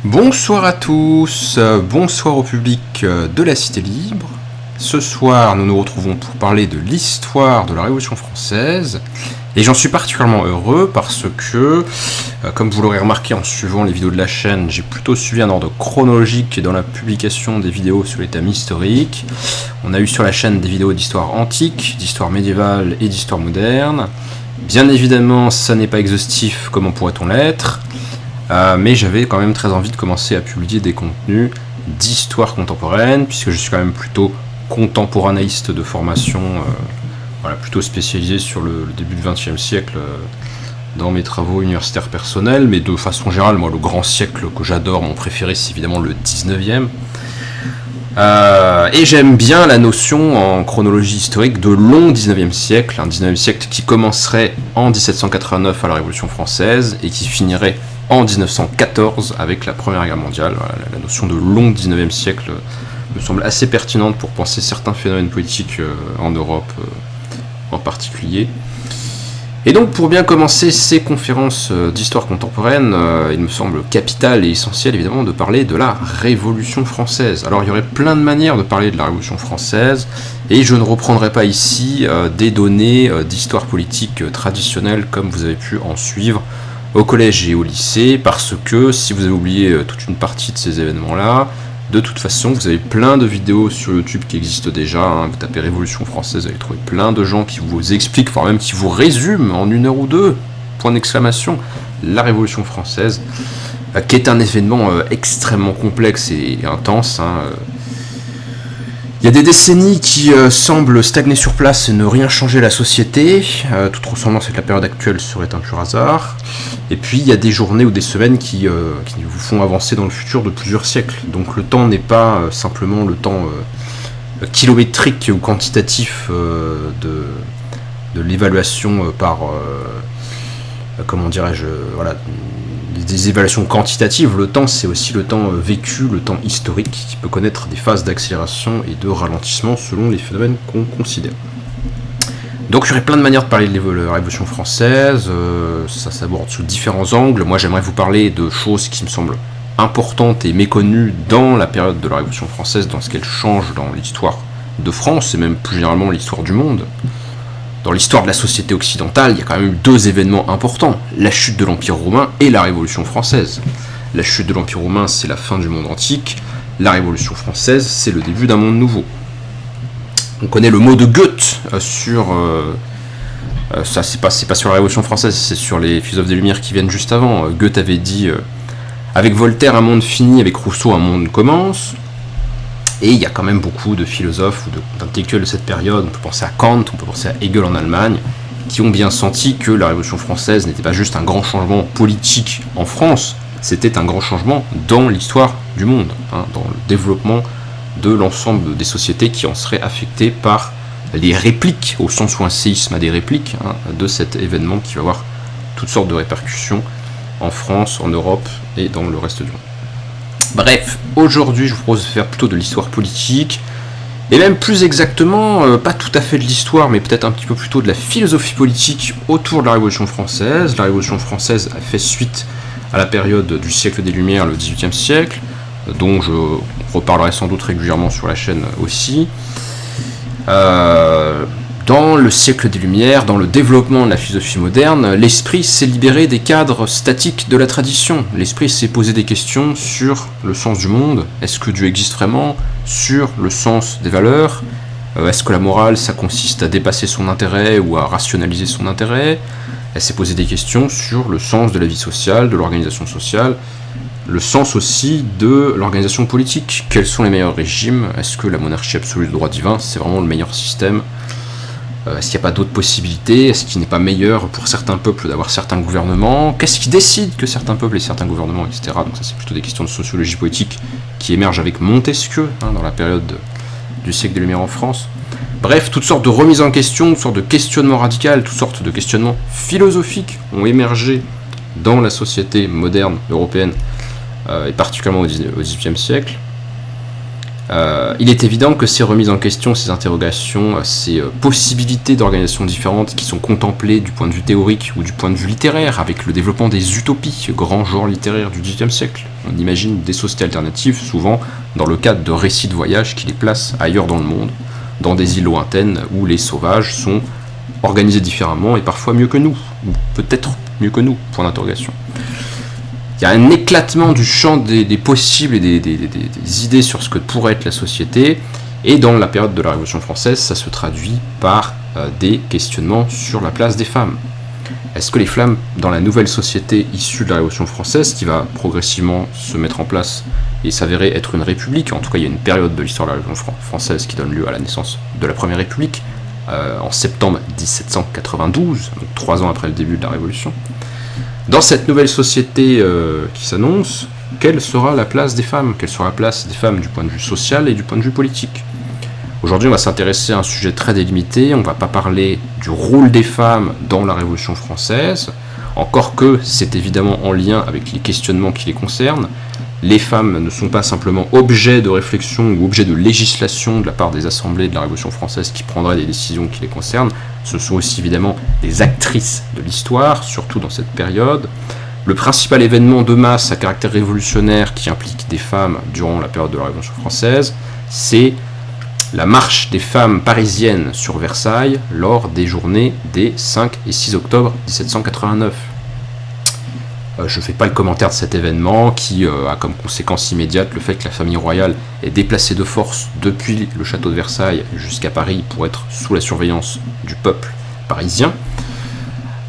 Bonsoir à tous, bonsoir au public de la Cité Libre. Ce soir, nous nous retrouvons pour parler de l'histoire de la Révolution française. Et j'en suis particulièrement heureux parce que, comme vous l'aurez remarqué en suivant les vidéos de la chaîne, j'ai plutôt suivi un ordre chronologique dans la publication des vidéos sur les thèmes historiques. On a eu sur la chaîne des vidéos d'histoire antique, d'histoire médiévale et d'histoire moderne. Bien évidemment, ça n'est pas exhaustif, comment pourrait-on l'être ? Mais j'avais quand même très envie de commencer à publier des contenus d'histoire contemporaine, puisque je suis quand même plutôt contemporanéiste de formation, plutôt spécialisé sur le début du XXe siècle dans mes travaux universitaires personnels, mais de façon générale, moi, le grand siècle que j'adore, mon préféré, c'est évidemment le 19e. Et j'aime bien la notion en chronologie historique de long 19e siècle, un 19e siècle qui commencerait en 1789 à la Révolution française et qui finirait en 1914 avec la Première Guerre mondiale. Voilà, la notion de long 19e siècle me semble assez pertinente pour penser certains phénomènes politiques en Europe en particulier. Et donc pour bien commencer ces conférences d'histoire contemporaine, il me semble capital et essentiel évidemment de parler de la Révolution française. Alors il y aurait plein de manières de parler de la Révolution française, et je ne reprendrai pas ici des données d'histoire politique traditionnelles comme vous avez pu en suivre au collège et au lycée, parce que si vous avez oublié toute une partie de ces événements-là, de toute façon, vous avez plein de vidéos sur YouTube qui existent déjà, hein. Vous tapez Révolution française, vous allez trouver plein de gens qui vous expliquent, voire même qui vous résument en 1 heure ou 2, point d'exclamation, la Révolution française, qui est un événement extrêmement complexe et intense, hein. Il y a des décennies qui semblent stagner sur place et ne rien changer à la société. Toute ressemblance avec la période actuelle serait un pur hasard. Et puis il y a des journées ou des semaines qui vous font avancer dans le futur de plusieurs siècles. Donc le temps n'est pas simplement le temps kilométrique ou quantitatif de l'évaluation par... des évaluations quantitatives. Le temps, c'est aussi le temps vécu, le temps historique, qui peut connaître des phases d'accélération et de ralentissement selon les phénomènes qu'on considère. Donc il y aurait plein de manières de parler de la Révolution française, ça s'aborde sous différents angles. Moi j'aimerais vous parler de choses qui me semblent importantes et méconnues dans la période de la Révolution française, dans ce qu'elle change dans l'histoire de France, et même plus généralement l'histoire du monde. Dans l'histoire de la société occidentale, il y a quand même eu 2 événements importants, la chute de l'Empire romain et la Révolution française. La chute de l'Empire romain, c'est la fin du monde antique, la Révolution française, c'est le début d'un monde nouveau. On connaît le mot de Goethe sur... ça, c'est pas sur la Révolution française, c'est sur les philosophes des Lumières qui viennent juste avant. Goethe avait dit avec Voltaire, un monde finit, avec Rousseau, un monde commence. Et il y a quand même beaucoup de philosophes ou d'intellectuels de cette période, on peut penser à Kant, on peut penser à Hegel en Allemagne, qui ont bien senti que la Révolution française n'était pas juste un grand changement politique en France, c'était un grand changement dans l'histoire du monde, hein, dans le développement de l'ensemble des sociétés qui en seraient affectées par les répliques, au sens où un séisme a des répliques, hein, de cet événement qui va avoir toutes sortes de répercussions en France, en Europe et dans le reste du monde. Bref, aujourd'hui je vous propose de faire plutôt de l'histoire politique, et même plus exactement, pas tout à fait de l'histoire, mais peut-être un petit peu plutôt de la philosophie politique autour de la Révolution française. La Révolution française a fait suite à la période du siècle des Lumières, le XVIIIe siècle, dont je reparlerai sans doute régulièrement sur la chaîne aussi. Dans le siècle des Lumières, dans le développement de la philosophie moderne, l'esprit s'est libéré des cadres statiques de la tradition. L'esprit s'est posé des questions sur le sens du monde. Est-ce que Dieu existe vraiment ? Sur le sens des valeurs. Est-ce que la morale, ça consiste à dépasser son intérêt ou à rationaliser son intérêt ? Elle s'est posé des questions sur le sens de la vie sociale, de l'organisation sociale, le sens aussi de l'organisation politique. Quels sont les meilleurs régimes ? Est-ce que la monarchie absolue du droit divin, c'est vraiment le meilleur système ? Est-ce qu'il n'y a pas d'autres possibilités ? Est-ce qu'il n'est pas meilleur pour certains peuples d'avoir certains gouvernements ? Qu'est-ce qui décide que certains peuples aient certains gouvernements, etc. Donc ça c'est plutôt des questions de sociologie politique qui émergent avec Montesquieu, hein, dans la période du siècle des Lumières en France. Bref, toutes sortes de remises en question, toutes sortes de questionnements radicaux, toutes sortes de questionnements philosophiques ont émergé dans la société moderne européenne, et particulièrement au XVIIIe siècle. Il est évident que ces remises en question, ces interrogations, ces possibilités d'organisation différentes qui sont contemplées du point de vue théorique ou du point de vue littéraire, avec le développement des utopies, grand genre littéraire du XVIIIe siècle. On imagine des sociétés alternatives, souvent dans le cadre de récits de voyage qui les placent ailleurs dans le monde, dans des îles lointaines où les sauvages sont organisés différemment et parfois mieux que nous, ou peut-être mieux que nous, point d'interrogation. Il y a un éclatement du champ des possibles et des idées sur ce que pourrait être la société, et dans la période de la Révolution française, ça se traduit par des questionnements sur la place des femmes. Est-ce que les femmes, dans la nouvelle société issue de la Révolution française, qui va progressivement se mettre en place et s'avérer être une république, en tout cas il y a une période de l'histoire de la Révolution française qui donne lieu à la naissance de la Première République, en septembre 1792, donc 3 ans après le début de la Révolution. Dans cette nouvelle société qui s'annonce, quelle sera la place des femmes ? Quelle sera la place des femmes du point de vue social et du point de vue politique ? Aujourd'hui, on va s'intéresser à un sujet très délimité, on ne va pas parler du rôle des femmes dans la Révolution française, encore que c'est évidemment en lien avec les questionnements qui les concernent. Les femmes ne sont pas simplement objet de réflexion ou objet de législation de la part des assemblées de la Révolution française qui prendraient des décisions qui les concernent, ce sont aussi évidemment des actrices de l'histoire, surtout dans cette période. Le principal événement de masse à caractère révolutionnaire qui implique des femmes durant la période de la Révolution française, c'est la marche des femmes parisiennes sur Versailles lors des journées des 5 et 6 octobre 1789. Je ne fais pas le commentaire de cet événement qui a comme conséquence immédiate le fait que la famille royale est déplacée de force depuis le château de Versailles jusqu'à Paris pour être sous la surveillance du peuple parisien.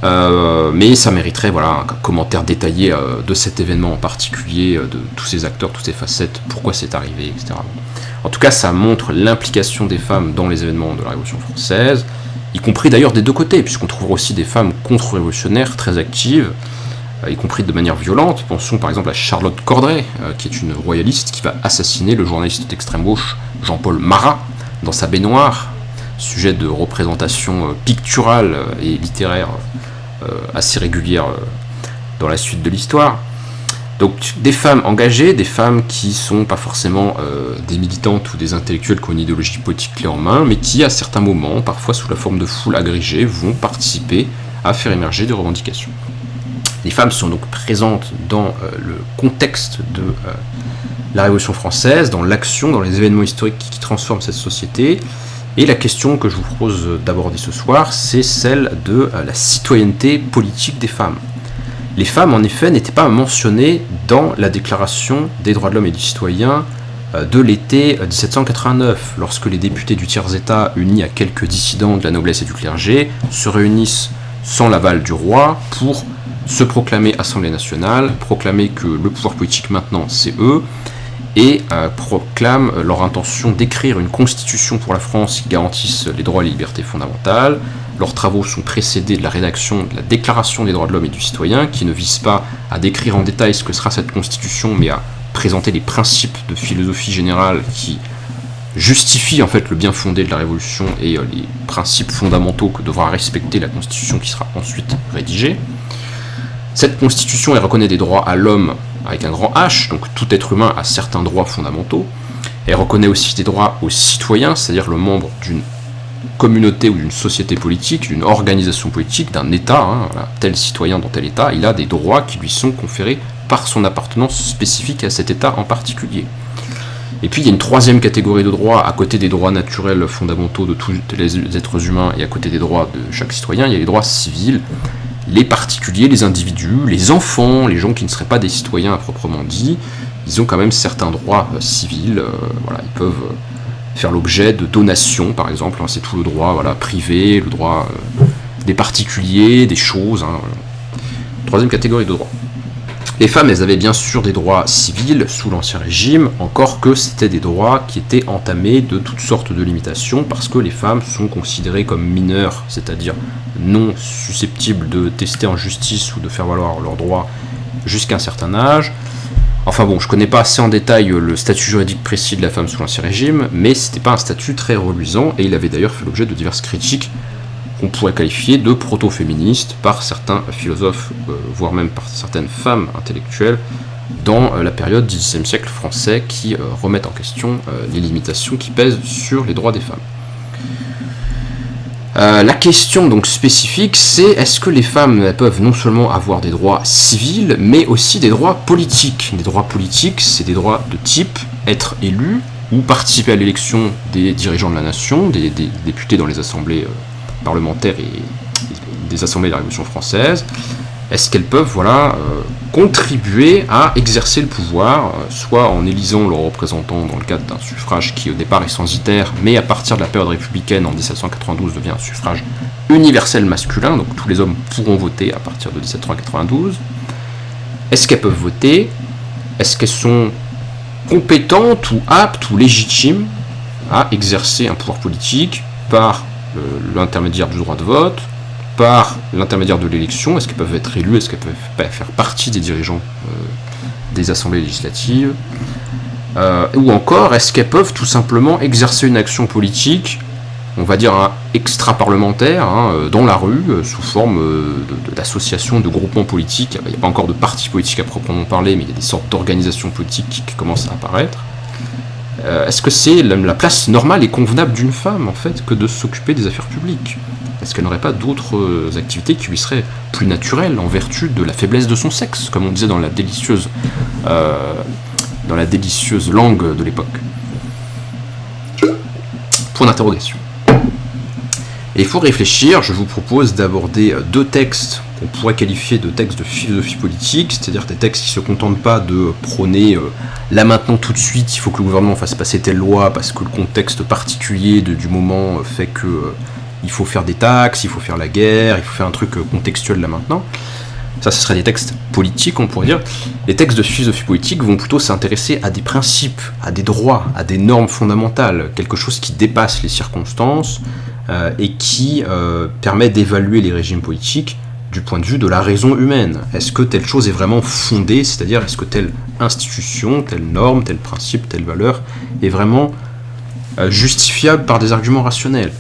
Mais ça mériterait un commentaire détaillé de cet événement en particulier, de tous ces acteurs, toutes ces facettes, pourquoi c'est arrivé, etc. En tout cas, ça montre l'implication des femmes dans les événements de la Révolution française, y compris d'ailleurs des deux côtés, puisqu'on trouvera aussi des femmes contre-révolutionnaires très actives, y compris de manière violente. Pensons par exemple à Charlotte Corday, qui est une royaliste qui va assassiner le journaliste d'extrême gauche Jean-Paul Marat dans sa baignoire, sujet de représentation picturale et littéraire assez régulière dans la suite de l'histoire. Donc des femmes engagées, des femmes qui sont pas forcément des militantes ou des intellectuels qui ont une idéologie politique clé en main, mais qui à certains moments, parfois sous la forme de foules agrégées, vont participer à faire émerger des revendications. Les femmes sont donc présentes dans le contexte de la Révolution française, dans l'action, dans les événements historiques qui transforment cette société. Et la question que je vous propose d'aborder ce soir, c'est celle de la citoyenneté politique des femmes. Les femmes, en effet, n'étaient pas mentionnées dans la Déclaration des droits de l'homme et du citoyen de l'été 1789, lorsque les députés du tiers-État, unis à quelques dissidents de la noblesse et du clergé, se réunissent sans l'aval du roi pour se proclamer Assemblée nationale, proclamer que le pouvoir politique maintenant c'est eux, et proclament leur intention d'écrire une constitution pour la France qui garantisse les droits et les libertés fondamentales. Leurs travaux sont précédés de la rédaction de la Déclaration des droits de l'homme et du citoyen, qui ne vise pas à décrire en détail ce que sera cette constitution, mais à présenter les principes de philosophie générale qui justifient en fait le bien fondé de la Révolution et les principes fondamentaux que devra respecter la constitution qui sera ensuite rédigée. Cette constitution, elle reconnaît des droits à l'homme avec un grand H, donc tout être humain a certains droits fondamentaux. Elle reconnaît aussi des droits aux citoyens, c'est-à-dire le membre d'une communauté ou d'une société politique, d'une organisation politique, d'un État, tel citoyen dans tel État, il a des droits qui lui sont conférés par son appartenance spécifique à cet État en particulier. Et puis il y a une troisième catégorie de droits, à côté des droits naturels fondamentaux de tous les êtres humains et à côté des droits de chaque citoyen, il y a les droits civils, les particuliers, les individus, les enfants, les gens qui ne seraient pas des citoyens à proprement dit, ils ont quand même certains droits civils, ils peuvent faire l'objet de donations par exemple, c'est tout le droit privé, le droit des particuliers, des choses, Troisième catégorie de droits. Les femmes, elles avaient bien sûr des droits civils sous l'Ancien Régime, encore que c'était des droits qui étaient entamés de toutes sortes de limitations, parce que les femmes sont considérées comme mineures, c'est-à-dire non susceptibles de tester en justice ou de faire valoir leurs droits jusqu'à un certain âge. Enfin bon, je connais pas assez en détail le statut juridique précis de la femme sous l'Ancien Régime, mais c'était pas un statut très reluisant, et il avait d'ailleurs fait l'objet de diverses critiques qu'on pourrait qualifier de proto-féministes par certains philosophes, voire même par certaines femmes intellectuelles dans la période du XVIIe siècle français qui remettent en question les limitations qui pèsent sur les droits des femmes. La question donc spécifique, c'est est-ce que les femmes peuvent non seulement avoir des droits civils, mais aussi des droits politiques. Des droits politiques, c'est des droits de type être élu ou participer à l'élection des dirigeants de la nation, des députés dans les assemblées parlementaires et des assemblées de la Révolution française. Est-ce qu'elles peuvent contribuer à exercer le pouvoir, soit en élisant leurs représentants dans le cadre d'un suffrage qui au départ est censitaire, mais à partir de la période républicaine en 1792 devient un suffrage universel masculin, donc tous les hommes pourront voter à partir de 1792. Est-ce qu'elles peuvent voter? Est-ce qu'elles sont compétentes ou aptes ou légitimes à exercer un pouvoir politique par l'intermédiaire du droit de vote, par l'intermédiaire de l'élection? Est-ce qu'elles peuvent être élues? Est-ce qu'elles peuvent faire partie des dirigeants des assemblées législatives? Ou encore, est-ce qu'elles peuvent tout simplement exercer une action politique, on va dire extra-parlementaire, dans la rue, sous forme d'associations, de groupements politiques? Il n'y a pas encore de partis politiques à proprement parler, mais il y a des sortes d'organisations politiques qui commencent à apparaître. Est-ce que c'est la place normale et convenable d'une femme, en fait, que de s'occuper des affaires publiques? Est-ce qu'elle n'aurait pas d'autres activités qui lui seraient plus naturelles en vertu de la faiblesse de son sexe, comme on disait dans la délicieuse langue de l'époque? Point d'interrogation. Et il faut réfléchir, je vous propose d'aborder deux textes qu'on pourrait qualifier de textes de philosophie politique, c'est-à-dire des textes qui ne se contentent pas de prôner là maintenant tout de suite, il faut que le gouvernement fasse passer telle loi parce que le contexte particulier du moment fait que il faut faire des taxes, il faut faire la guerre, il faut faire un truc contextuel là maintenant. Ça, ce serait des textes politiques, on pourrait dire. Les textes de philosophie politique vont plutôt s'intéresser à des principes, à des droits, à des normes fondamentales, quelque chose qui dépasse les circonstances et qui permet d'évaluer les régimes politiques du point de vue de la raison humaine. Est-ce que telle chose est vraiment fondée, c'est-à-dire est-ce que telle institution, telle norme, tel principe, telle valeur est vraiment justifiable par des arguments rationnels?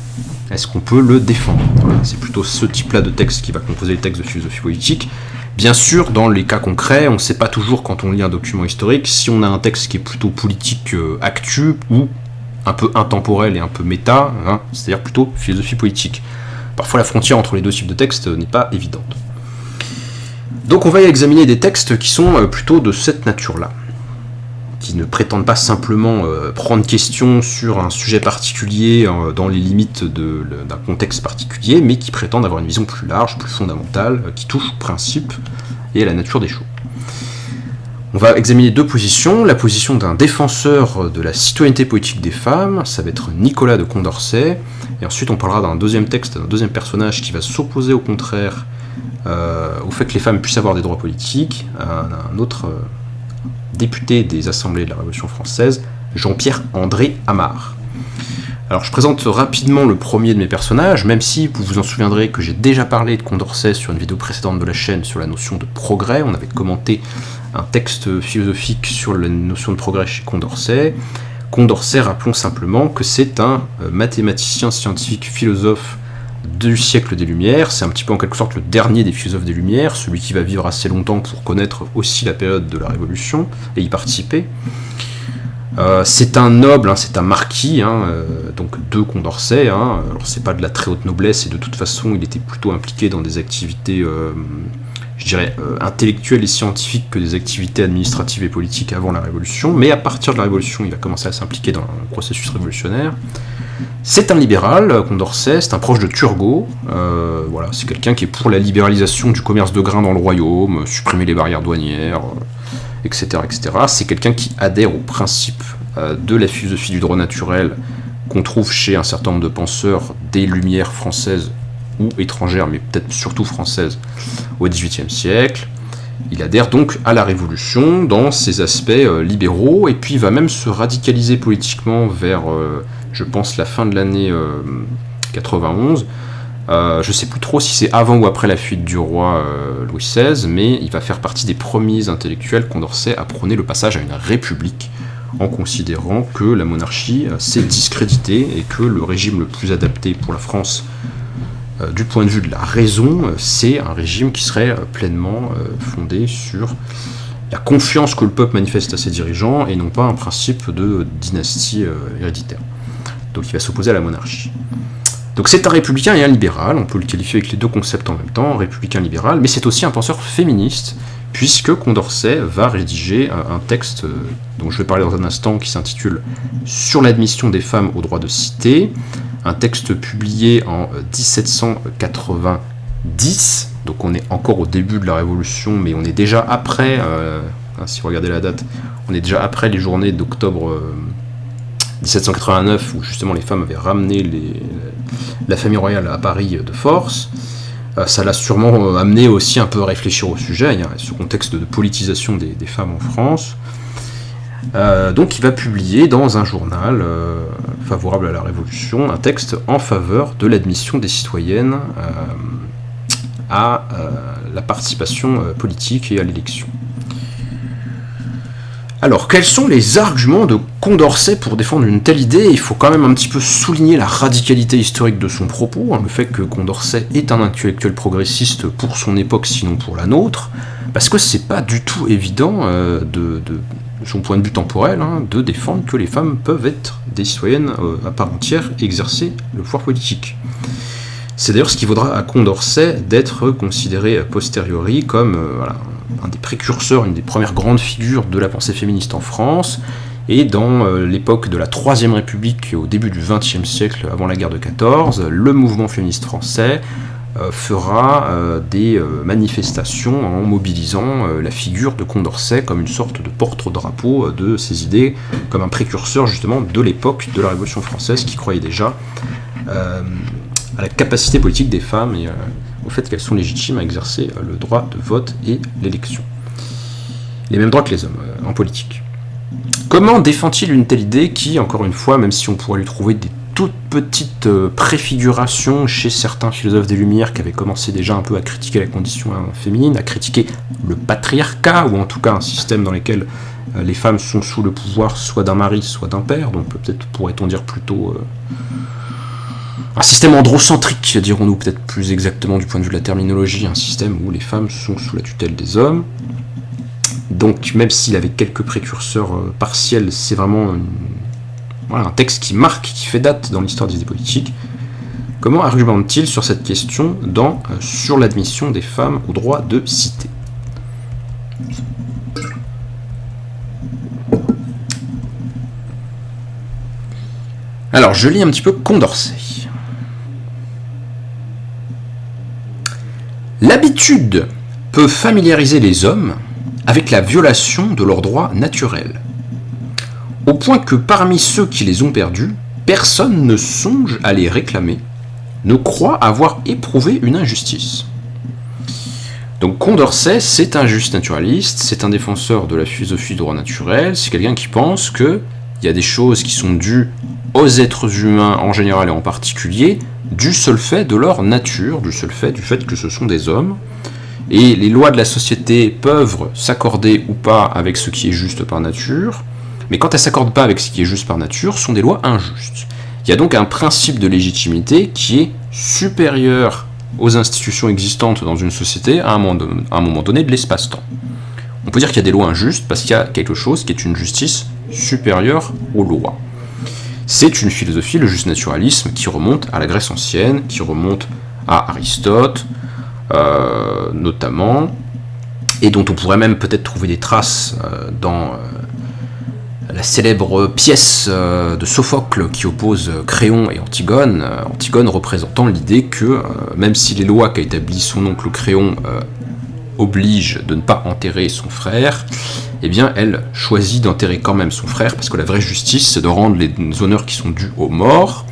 Est-ce qu'on peut le défendre? Voilà, c'est plutôt ce type-là de texte qui va composer les textes de philosophie politique. Bien sûr, dans les cas concrets, on ne sait pas toujours quand on lit un document historique si on a un texte qui est plutôt politique actu ou un peu intemporel et un peu méta, c'est-à-dire plutôt philosophie politique. Parfois la frontière entre les deux types de textes n'est pas évidente. Donc on va examiner des textes qui sont plutôt de cette nature-là, qui ne prétendent pas simplement prendre question sur un sujet particulier dans les limites d'un contexte particulier, mais qui prétendent avoir une vision plus large, plus fondamentale, qui touche au principe et à la nature des choses. On va examiner deux positions. La position d'un défenseur de la citoyenneté politique des femmes, ça va être Nicolas de Condorcet, et ensuite on parlera d'un deuxième texte, d'un deuxième personnage qui va s'opposer au contraire au fait que les femmes puissent avoir des droits politiques, un autre député des assemblées de la Révolution française, Jean-Pierre André Amar. Alors je présente rapidement le premier de mes personnages, même si vous vous en souviendrez que j'ai déjà parlé de Condorcet sur une vidéo précédente de la chaîne sur la notion de progrès. On avait commenté un texte philosophique sur la notion de progrès chez Condorcet. Condorcet, rappelons simplement que c'est un mathématicien, scientifique, philosophe du siècle des Lumières. C'est un petit peu en quelque sorte le dernier des philosophes des Lumières, celui qui va vivre assez longtemps pour connaître aussi la période de la Révolution et y participer. C'est un noble, c'est un marquis, donc de Condorcet. Alors c'est pas de la très haute noblesse, et de toute façon il était plutôt impliqué dans des activités, je dirais, intellectuelles et scientifiques que des activités administratives et politiques avant la Révolution. Mais à partir de la Révolution, il va commencer à s'impliquer dans un processus révolutionnaire. C'est un libéral, Condorcet, c'est un proche de Turgot. Voilà, c'est quelqu'un qui est pour la libéralisation du commerce de grains dans le royaume, supprimer les barrières douanières, etc., etc. C'est quelqu'un qui adhère au principe de la philosophie du droit naturel qu'on trouve chez un certain nombre de penseurs des Lumières françaises ou étrangères, mais peut-être surtout françaises, au XVIIIe siècle. Il adhère donc à la Révolution dans ses aspects libéraux, et puis il va même se radicaliser politiquement vers, je pense, la fin de l'année 91. Je sais plus trop si c'est avant ou après la fuite du roi Louis XVI, mais il va faire partie des premiers intellectuels Condorcet à prôner le passage à une république, en considérant que la monarchie s'est discréditée et que le régime le plus adapté pour la France du point de vue de la raison, c'est un régime qui serait pleinement fondé sur la confiance que le peuple manifeste à ses dirigeants, et non pas un principe de dynastie héréditaire. Donc il va s'opposer à la monarchie. Donc c'est un républicain et un libéral, on peut le qualifier avec les deux concepts en même temps, républicain-libéral, mais c'est aussi un penseur féministe, puisque Condorcet va rédiger un texte dont je vais parler dans un instant, qui s'intitule « Sur l'admission des femmes au droit de cité », un texte publié en 1790, donc on est encore au début de la Révolution, mais on est déjà après, si vous regardez la date, on est déjà après les journées d'octobre 1789, où justement les femmes avaient ramené la famille royale à Paris de force. Ça l'a sûrement amené aussi un peu à réfléchir au sujet, il y a ce contexte de politisation des femmes en France. Donc il va publier dans un journal favorable à la Révolution un texte en faveur de l'admission des citoyennes à la participation politique et à l'élection. Alors, quels sont les arguments de Condorcet pour défendre une telle idée ? Il faut quand même un petit peu souligner la radicalité historique de son propos, le fait que Condorcet est un intellectuel progressiste pour son époque, sinon pour la nôtre, parce que c'est pas du tout évident, de son point de vue temporel, de défendre que les femmes peuvent être des citoyennes à part entière et exercer le pouvoir politique. C'est d'ailleurs ce qui vaudra à Condorcet d'être considéré a posteriori comme un des précurseurs, une des premières grandes figures de la pensée féministe en France, et dans l'époque de la Troisième République, au début du XXe siècle, avant la guerre de 14, le mouvement féministe français fera des manifestations en mobilisant la figure de Condorcet comme une sorte de porte-drapeau de ses idées, comme un précurseur justement de l'époque de la Révolution française, qui croyait déjà à la capacité politique des femmes et au fait qu'elles sont légitimes à exercer le droit de vote et l'élection. Les mêmes droits que les hommes en politique. Comment défend-il une telle idée qui, encore une fois, même si on pourrait lui trouver des toutes petites préfigurations chez certains philosophes des Lumières qui avaient commencé déjà un peu à critiquer la condition féminine, à critiquer le patriarcat, ou en tout cas un système dans lequel les femmes sont sous le pouvoir soit d'un mari, soit d'un père, donc peut-être pourrait-on dire plutôt un système androcentrique, dirons-nous peut-être plus exactement du point de vue de la terminologie, un système où les femmes sont sous la tutelle des hommes. Donc même s'il avait quelques précurseurs partiels, c'est vraiment un texte qui marque, qui fait date dans l'histoire des idées politiques. Comment argumente-t-il sur cette question sur l'admission des femmes au droit de cité ? Alors je lis un petit peu Condorcet. L'habitude peut familiariser les hommes avec la violation de leurs droits naturels, au point que parmi ceux qui les ont perdus, personne ne songe à les réclamer, ne croit avoir éprouvé une injustice. Donc Condorcet, c'est un juste naturaliste, c'est un défenseur de la philosophie du droit naturel, c'est quelqu'un qui pense qu'il y a des choses qui sont dues aux êtres humains en général et en particulier, du seul fait de leur nature, du fait que ce sont des hommes, et les lois de la société peuvent s'accorder ou pas avec ce qui est juste par nature, mais quand elles ne s'accordent pas avec ce qui est juste par nature, sont des lois injustes. Il y a donc un principe de légitimité qui est supérieur aux institutions existantes dans une société à un moment donné de l'espace-temps. On peut dire qu'il y a des lois injustes parce qu'il y a quelque chose qui est une justice supérieure aux lois. C'est une philosophie, le juste naturalisme, qui remonte à la Grèce ancienne, qui remonte à Aristote, notamment, et dont on pourrait même peut-être trouver des traces dans la célèbre pièce de Sophocle qui oppose Créon et Antigone, Antigone représentant l'idée que, même si les lois qu'a établies son oncle Créon obligent de ne pas enterrer son frère, eh bien elle choisit d'enterrer quand même son frère, parce que la vraie justice, c'est de rendre les honneurs qui sont dus aux morts,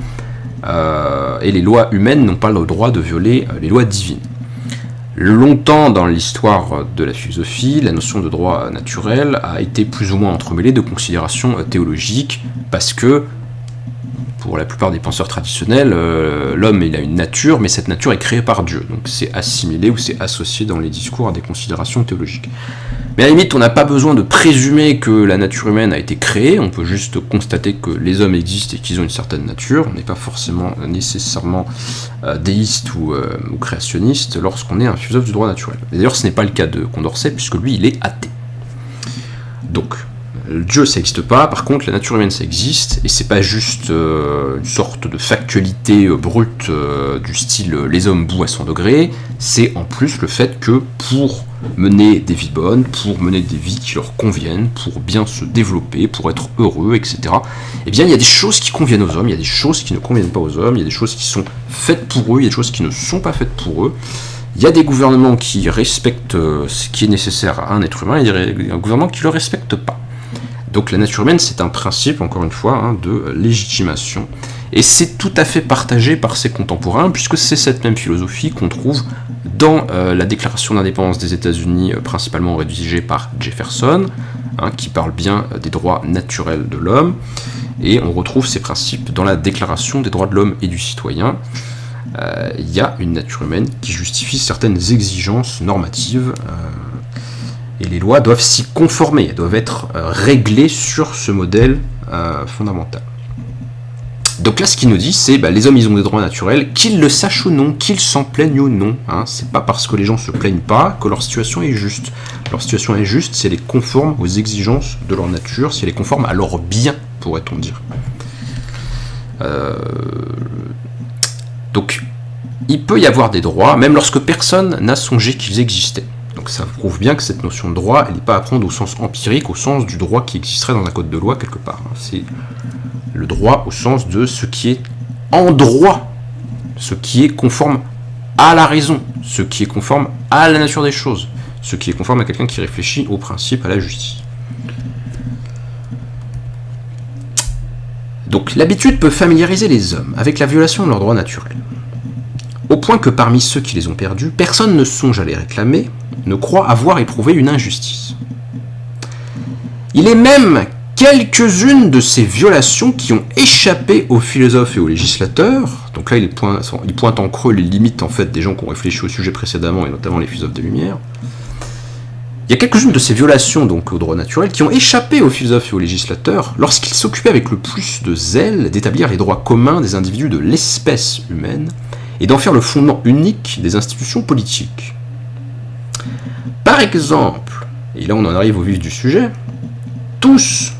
et les lois humaines n'ont pas le droit de violer les lois divines. Longtemps dans l'histoire de la philosophie, la notion de droit naturel a été plus ou moins entremêlée de considérations théologiques, parce que, pour la plupart des penseurs traditionnels, l'homme il a une nature, mais cette nature est créée par Dieu, donc c'est assimilé ou c'est associé dans les discours à des considérations théologiques. Mais à la limite, on n'a pas besoin de présumer que la nature humaine a été créée, on peut juste constater que les hommes existent et qu'ils ont une certaine nature, on n'est pas forcément nécessairement déiste ou créationniste lorsqu'on est un philosophe du droit naturel. Et d'ailleurs, ce n'est pas le cas de Condorcet, puisque lui, il est athée. Donc, Dieu, ça n'existe pas, par contre, la nature humaine, ça existe, et c'est pas juste une sorte de factualité brute du style les hommes bouent à 100 degrés, c'est en plus le fait que pour mener des vies bonnes, pour mener des vies qui leur conviennent, pour bien se développer, pour être heureux, etc., eh bien, il y a des choses qui conviennent aux hommes, il y a des choses qui ne conviennent pas aux hommes, il y a des choses qui sont faites pour eux, il y a des choses qui ne sont pas faites pour eux. Il y a des gouvernements qui respectent ce qui est nécessaire à un être humain, et il y a des gouvernements qui ne le respectent pas. Donc la nature humaine, c'est un principe, encore une fois, de légitimation. Et c'est tout à fait partagé par ses contemporains, puisque c'est cette même philosophie qu'on trouve dans la déclaration d'indépendance des États-Unis, principalement rédigée par Jefferson, qui parle bien des droits naturels de l'homme. Et on retrouve ces principes dans la déclaration des droits de l'homme et du citoyen. Il y a une nature humaine qui justifie certaines exigences normatives, et les lois doivent s'y conformer, elles doivent être réglées sur ce modèle fondamental. Donc là, ce qu'il nous dit, c'est les hommes, ils ont des droits naturels, qu'ils le sachent ou non, qu'ils s'en plaignent ou non. C'est pas parce que les gens se plaignent pas que leur situation est juste. Leur situation est juste si elle est conforme aux exigences de leur nature, si elle est conforme à leur bien, pourrait-on dire. Donc, il peut y avoir des droits, même lorsque personne n'a songé qu'ils existaient. Donc ça prouve bien que cette notion de droit, elle n'est pas à prendre au sens empirique, au sens du droit qui existerait dans un code de loi quelque part. C'est le droit au sens de ce qui est en droit, ce qui est conforme à la raison, ce qui est conforme à la nature des choses, ce qui est conforme à quelqu'un qui réfléchit au principe, à la justice. Donc l'habitude peut familiariser les hommes avec la violation de leurs droits naturels, au point que parmi ceux qui les ont perdus, personne ne songe à les réclamer, ne croit avoir éprouvé une injustice. Il est même quelques-unes de ces violations qui ont échappé aux philosophes et aux législateurs. Donc là, il pointe en creux les limites en fait des gens qui ont réfléchi au sujet précédemment, et notamment les philosophes des Lumières. Il y a quelques-unes de ces violations donc aux droits naturels qui ont échappé aux philosophes et aux législateurs lorsqu'ils s'occupaient avec le plus de zèle d'établir les droits communs des individus de l'espèce humaine et d'en faire le fondement unique des institutions politiques. Par exemple, et là on en arrive au vif du sujet, tous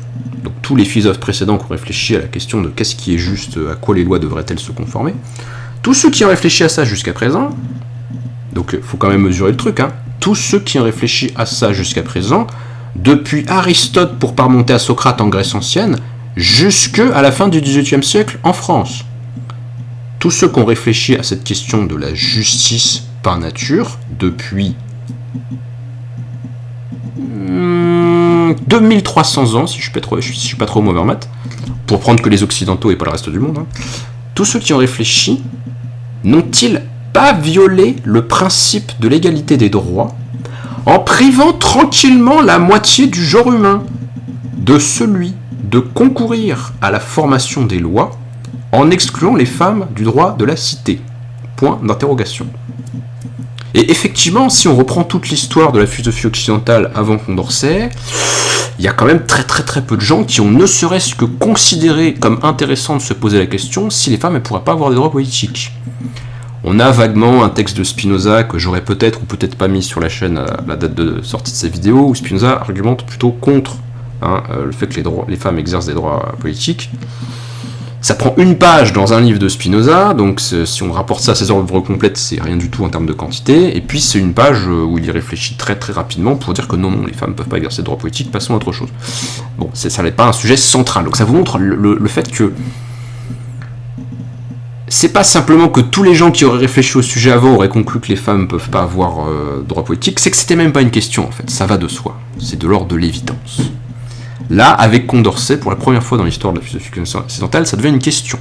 les philosophes précédents qui ont réfléchi à la question de qu'est-ce qui est juste, à quoi les lois devraient-elles se conformer, tous ceux qui ont réfléchi à ça jusqu'à présent, donc il faut quand même mesurer le truc, tous ceux qui ont réfléchi à ça jusqu'à présent, depuis Aristote pour pas remonter à Socrate en Grèce ancienne, jusque à la fin du XVIIIe siècle en France. Tous ceux qui ont réfléchi à cette question de la justice par nature, depuis 2300 ans, si je suis pas trop mauvais en maths, pour prendre que les Occidentaux et pas le reste du monde, tous ceux qui ont réfléchi, n'ont-ils pas violé le principe de l'égalité des droits en privant tranquillement la moitié du genre humain de celui de concourir à la formation des lois en excluant les femmes du droit de la cité ? Point d'interrogation. Et effectivement, si on reprend toute l'histoire de la philosophie occidentale avant Condorcet, il y a quand même très peu de gens qui ont ne serait-ce que considéré comme intéressant de se poser la question si les femmes ne pourraient pas avoir des droits politiques. On a vaguement un texte de Spinoza que j'aurais peut-être ou peut-être pas mis sur la chaîne à la date de sortie de cette vidéo, où Spinoza argumente plutôt contre le fait que les femmes exercent des droits politiques. Ça prend une page dans un livre de Spinoza, donc si on rapporte ça à ses œuvres complètes, c'est rien du tout en termes de quantité, et puis c'est une page où il y réfléchit très rapidement pour dire que non, les femmes ne peuvent pas exercer de droits politiques, passons à autre chose. Bon, ça n'est pas un sujet central, donc ça vous montre le fait que c'est pas simplement que tous les gens qui auraient réfléchi au sujet avant auraient conclu que les femmes ne peuvent pas avoir droits politiques, c'est que c'était même pas une question en fait, ça va de soi, c'est de l'ordre de l'évidence. Là, avec Condorcet, pour la première fois dans l'histoire de la philosophie occidentale, ça devient une question.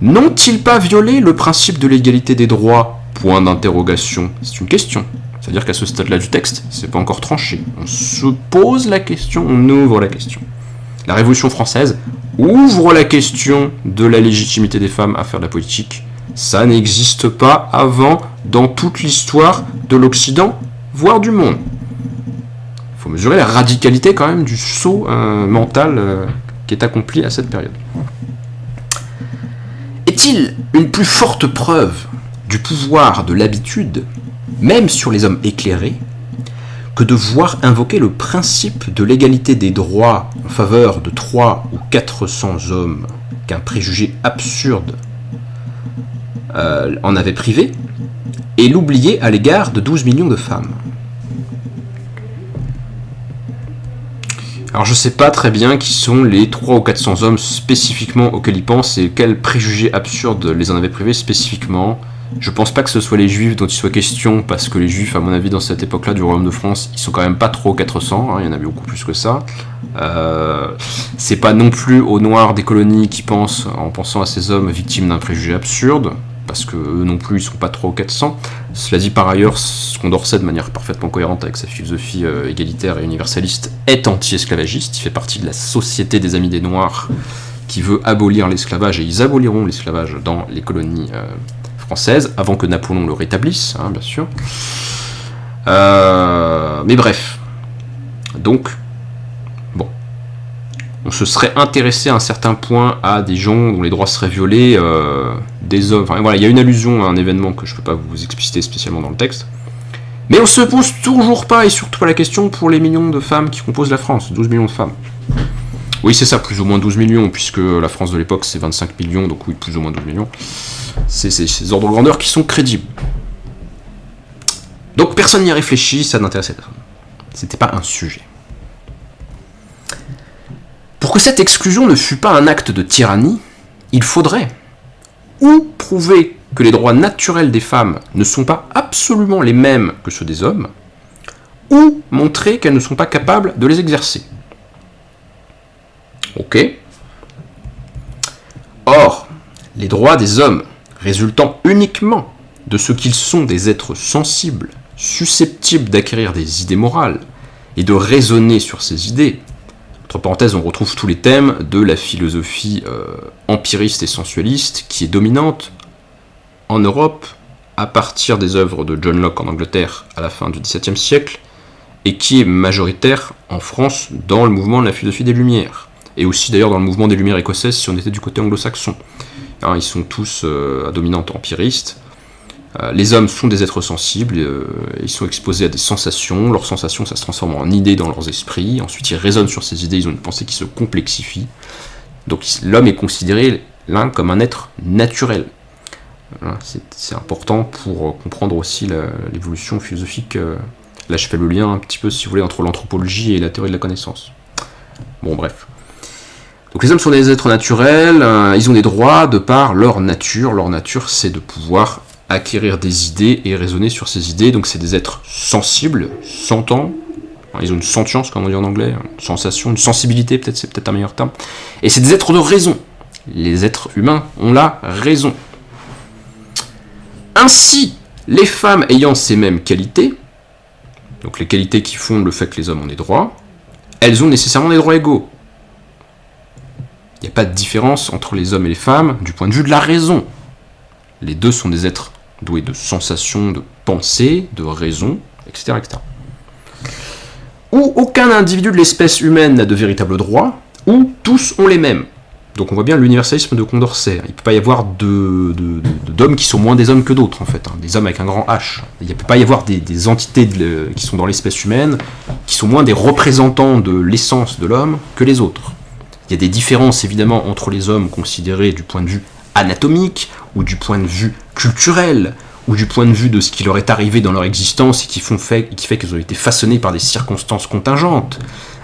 N'ont-ils pas violé le principe de l'égalité des droits ? Point d'interrogation. C'est une question. C'est-à-dire qu'à ce stade-là du texte, c'est pas encore tranché. On se pose la question, on ouvre la question. La Révolution française ouvre la question de la légitimité des femmes à faire de la politique. Ça n'existe pas avant dans toute l'histoire de l'Occident, voire du monde. Il faut mesurer la radicalité quand même du saut mental qui est accompli à cette période. Est-il une plus forte preuve du pouvoir de l'habitude, même sur les hommes éclairés, que de voir invoquer le principe de l'égalité des droits en faveur de 300 ou 400 hommes qu'un préjugé absurde en avait privé, et l'oublier à l'égard de 12 millions de femmes. Alors je sais pas très bien qui sont les 300 ou 400 hommes spécifiquement auxquels ils pensent et quels préjugés absurdes les en avaient privés spécifiquement. Je pense pas que ce soit les juifs dont il soit question, parce que les juifs, à mon avis, dans cette époque-là du Royaume de France, ils sont quand même pas trop 400, hein, il y en avait beaucoup plus que ça. C'est pas non plus aux Noirs des colonies qui pensent, en pensant à ces hommes victimes d'un préjugé absurde, parce que eux non plus, ils sont pas trop 400. Cela dit, par ailleurs, Condorcet, de manière parfaitement cohérente avec sa philosophie égalitaire et universaliste, est anti-esclavagiste. Il fait partie de la Société des Amis des Noirs, qui veut abolir l'esclavage, et ils aboliront l'esclavage dans les colonies françaises, avant que Napoléon le rétablisse, hein, bien sûr. Mais bref. Donc, bon. On se serait intéressé à un certain point à des gens dont les droits seraient violés, des hommes. Enfin, voilà, il y a une allusion à un événement que je ne peux pas vous expliciter spécialement dans le texte. Mais on se pose toujours pas, et surtout pas la question pour les millions de femmes qui composent la France, 12 millions de femmes. Oui, c'est ça, plus ou moins 12 millions, puisque la France de l'époque, c'est 25 millions, donc oui, plus ou moins 12 millions. C'est ces ordres de grandeur qui sont crédibles. Donc personne n'y a réfléchi, ça n'intéressait personne. C'était pas un sujet. Pour que cette exclusion ne fût pas un acte de tyrannie, il faudrait ou prouver que les droits naturels des femmes ne sont pas absolument les mêmes que ceux des hommes, ou montrer qu'elles ne sont pas capables de les exercer. Ok. Or, les droits des hommes résultant uniquement de ce qu'ils sont des êtres sensibles, susceptibles d'acquérir des idées morales et de raisonner sur ces idées. Entre parenthèses, on retrouve tous les thèmes de la philosophie empiriste et sensualiste qui est dominante en Europe à partir des œuvres de John Locke en Angleterre à la fin du XVIIe siècle et qui est majoritaire en France dans le mouvement de la philosophie des Lumières et aussi d'ailleurs dans le mouvement des Lumières écossaises si on était du côté anglo-saxon. Hein, ils sont tous à dominante empiriste. Les hommes sont des êtres sensibles, ils sont exposés à des sensations, leurs sensations ça se transforme en idées dans leurs esprits, ensuite ils raisonnent sur ces idées, ils ont une pensée qui se complexifie. Donc l'homme est considéré l'un comme un être naturel. Voilà, c'est important pour comprendre aussi l'évolution philosophique. Là je fais le lien un petit peu si vous voulez entre l'anthropologie et la théorie de la connaissance. Bon bref. Donc les hommes sont des êtres naturels, ils ont des droits de par leur nature. Leur nature, c'est de pouvoir acquérir des idées et raisonner sur ces idées. Donc c'est des êtres sensibles, sentants. Ils ont une sentience, comme on dit en anglais, une sensation, une sensibilité, peut-être c'est peut-être un meilleur terme. Et c'est des êtres de raison. Les êtres humains ont la raison. Ainsi, les femmes ayant ces mêmes qualités, donc les qualités qui fondent le fait que les hommes ont des droits, elles ont nécessairement des droits égaux. Il n'y a pas de différence entre les hommes et les femmes du point de vue de la raison. Les deux sont des êtres doués de sensations, de pensée, de raison, etc., etc. Où aucun individu de l'espèce humaine n'a de véritables droits, où tous ont les mêmes. Donc on voit bien l'universalisme de Condorcet. Il ne peut pas y avoir d'hommes qui sont moins des hommes que d'autres, en fait. Des hommes avec un grand H. Il ne peut pas y avoir des entités qui sont dans l'espèce humaine qui sont moins des représentants de l'essence de l'homme que les autres. Il y a des différences évidemment entre les hommes considérés du point de vue anatomique, ou du point de vue culturel, ou du point de vue de ce qui leur est arrivé dans leur existence et qui fait qu'ils ont été façonnés par des circonstances contingentes.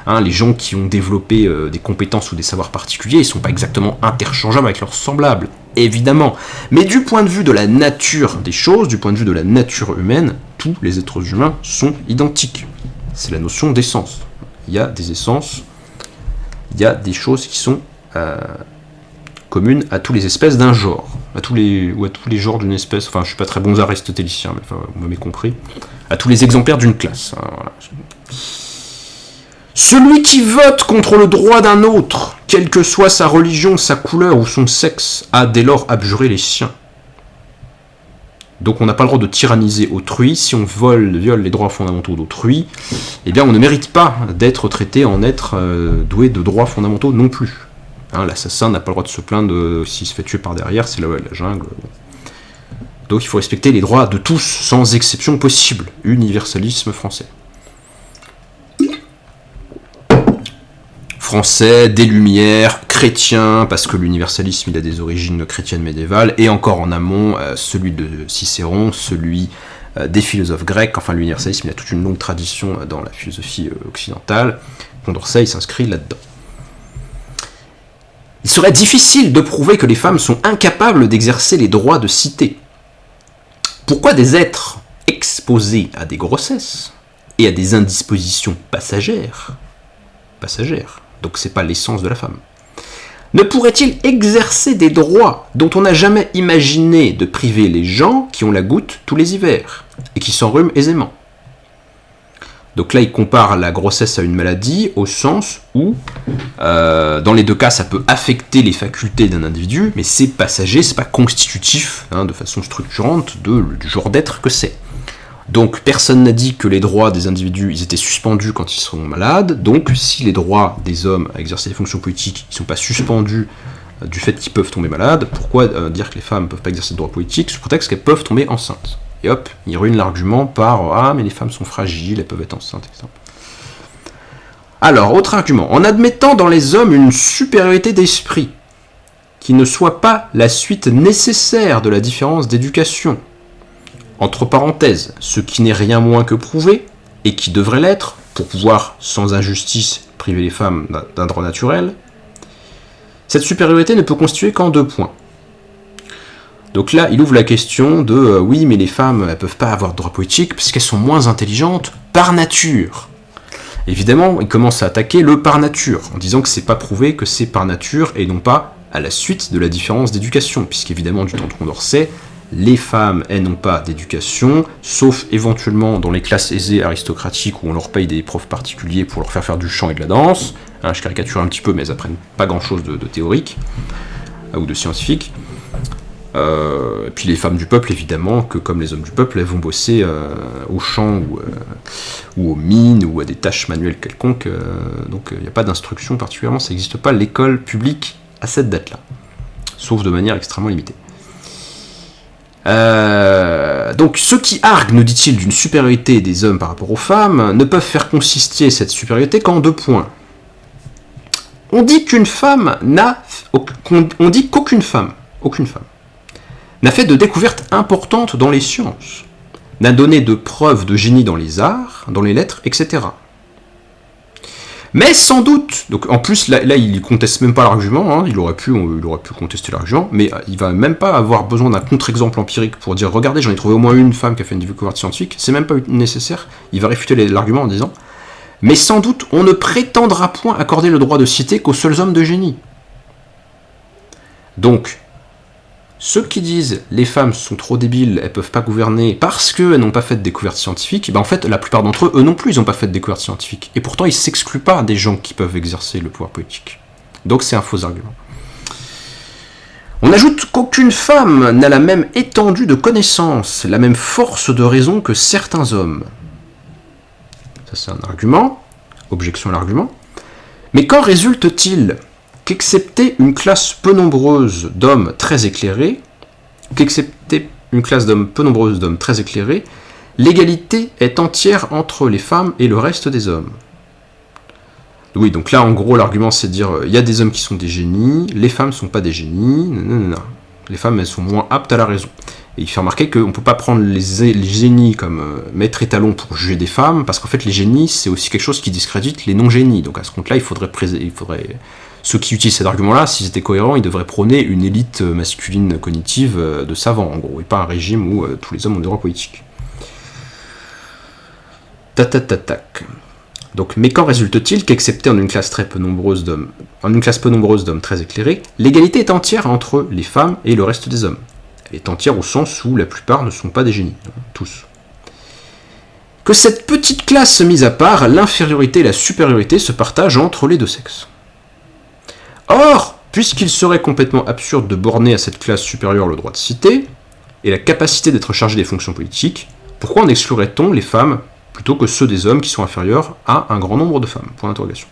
Hein, les gens qui ont développé des compétences ou des savoirs particuliers, ils ne sont pas exactement interchangeables avec leurs semblables, évidemment. Mais du point de vue de la nature des choses, du point de vue de la nature humaine, tous les êtres humains sont identiques. C'est la notion d'essence. Il y a des essences, il y a des choses qui sont communes à toutes les espèces d'un genre, à tous les genres d'une espèce. Enfin, je suis pas très bon aristotélicien, mais enfin, vous m'avez compris. À tous les exemplaires d'une classe. Hein, voilà. Celui qui vote contre le droit d'un autre, quelle que soit sa religion, sa couleur ou son sexe, a dès lors abjuré les siens. Donc on n'a pas le droit de tyranniser autrui. Si on viole les droits fondamentaux d'autrui, eh bien on ne mérite pas d'être traité en être doué de droits fondamentaux non plus. Hein, l'assassin n'a pas le droit de se plaindre s'il se fait tuer par derrière, c'est la jungle. Donc il faut respecter les droits de tous, sans exception possible. Universalisme français. français, des Lumières, chrétien, parce que l'universalisme il a des origines chrétiennes médiévales, et encore en amont, celui de Cicéron, celui des philosophes grecs. Enfin, l'universalisme il a toute une longue tradition dans la philosophie occidentale. Condorcet il s'inscrit là-dedans. Il serait difficile de prouver que les femmes sont incapables d'exercer les droits de cité. Pourquoi des êtres exposés à des grossesses et à des indispositions passagères, donc c'est pas l'essence de la femme, ne pourraient-ils exercer des droits dont on n'a jamais imaginé de priver les gens qui ont la goutte tous les hivers et qui s'enrhument aisément? Donc là, il compare la grossesse à une maladie au sens où, dans les deux cas, ça peut affecter les facultés d'un individu, mais c'est passager, c'est pas constitutif, de façon structurante, du genre d'être que c'est. Donc personne n'a dit que les droits des individus ils étaient suspendus quand ils sont malades, donc si les droits des hommes à exercer des fonctions politiques ils sont pas suspendus du fait qu'ils peuvent tomber malades, pourquoi dire que les femmes ne peuvent pas exercer de droits politiques sous prétexte qu'elles peuvent tomber enceintes? Et hop, ils ruinent l'argument par « Ah, mais les femmes sont fragiles, elles peuvent être enceintes, etc. » Alors, autre argument. En admettant dans les hommes une supériorité d'esprit, qui ne soit pas la suite nécessaire de la différence d'éducation, entre parenthèses, ce qui n'est rien moins que prouvé, et qui devrait l'être, pour pouvoir, sans injustice, priver les femmes d'un droit naturel, cette supériorité ne peut constituer qu'en 2 points. Donc là, il ouvre la question de oui, mais les femmes, elles peuvent pas avoir de droit politique parce qu'elles sont moins intelligentes par nature. Évidemment, il commence à attaquer le par nature, en disant que c'est pas prouvé que c'est par nature et non pas à la suite de la différence d'éducation, puisqu'évidemment, du temps de Condorcet, les femmes, elles n'ont pas d'éducation, sauf éventuellement dans les classes aisées aristocratiques où on leur paye des profs particuliers pour leur faire du chant et de la danse. Je caricature un petit peu, mais elles apprennent pas grand-chose de théorique ou de scientifique. Et puis les femmes du peuple, évidemment, que comme les hommes du peuple, elles vont bosser au champ ou aux mines ou à des tâches manuelles quelconques. Donc il n'y a pas d'instruction particulièrement, ça n'existe pas l'école publique à cette date-là, sauf de manière extrêmement limitée. Donc ceux qui arguent, nous dit-il, d'une supériorité des hommes par rapport aux femmes, ne peuvent faire consister cette supériorité qu'en 2 points. On dit qu'aucune femme n'a fait de découvertes importantes dans les sciences, n'a donné de preuves de génie dans les arts, dans les lettres, etc. Mais sans doute, donc en plus là il conteste même pas l'argument, il aurait pu contester l'argument, mais il va même pas avoir besoin d'un contre-exemple empirique pour dire regardez j'en ai trouvé au moins une femme qui a fait une découverte scientifique, c'est même pas nécessaire, il va réfuter l'argument en disant mais sans doute on ne prétendra point accorder le droit de cité qu'aux seuls hommes de génie. Donc ceux qui disent les femmes sont trop débiles, elles peuvent pas gouverner parce qu'elles n'ont pas fait de découvertes scientifiques, en fait la plupart d'entre eux non plus ils n'ont pas fait de découvertes scientifiques, et pourtant ils s'excluent pas des gens qui peuvent exercer le pouvoir politique. Donc c'est un faux argument. On ajoute qu'aucune femme n'a la même étendue de connaissances, la même force de raison que certains hommes. Ça c'est un argument, objection à l'argument. Mais qu'en résulte-t-il ? Qu'excepté une classe peu nombreuse d'hommes très éclairés, l'égalité est entière entre les femmes et le reste des hommes. Oui, donc là, en gros, l'argument, c'est de dire, il y a des hommes qui sont des génies, les femmes ne sont pas des génies, les femmes, elles sont moins aptes à la raison. Et il fait remarquer qu'on ne peut pas prendre les génies comme maître étalon pour juger des femmes, parce qu'en fait, les génies, c'est aussi quelque chose qui discrédite les non-génies. Donc à ce compte-là, il faudrait ceux qui utilisent cet argument-là, s'ils étaient cohérents, ils devraient prôner une élite masculine cognitive de savants, en gros, et pas un régime où tous les hommes ont des droits politiques. Donc, mais qu'en résulte-t-il qu'excepté en une classe peu nombreuse d'hommes très éclairés, l'égalité est entière entre les femmes et le reste des hommes. Elle est entière au sens où la plupart ne sont pas des génies, tous. Que cette petite classe mise à part, l'infériorité et la supériorité se partagent entre les deux sexes. Or, puisqu'il serait complètement absurde de borner à cette classe supérieure le droit de cité, et la capacité d'être chargé des fonctions politiques, pourquoi en exclurait-on les femmes plutôt que ceux des hommes qui sont inférieurs à un grand nombre de femmes ? Point d'interrogation.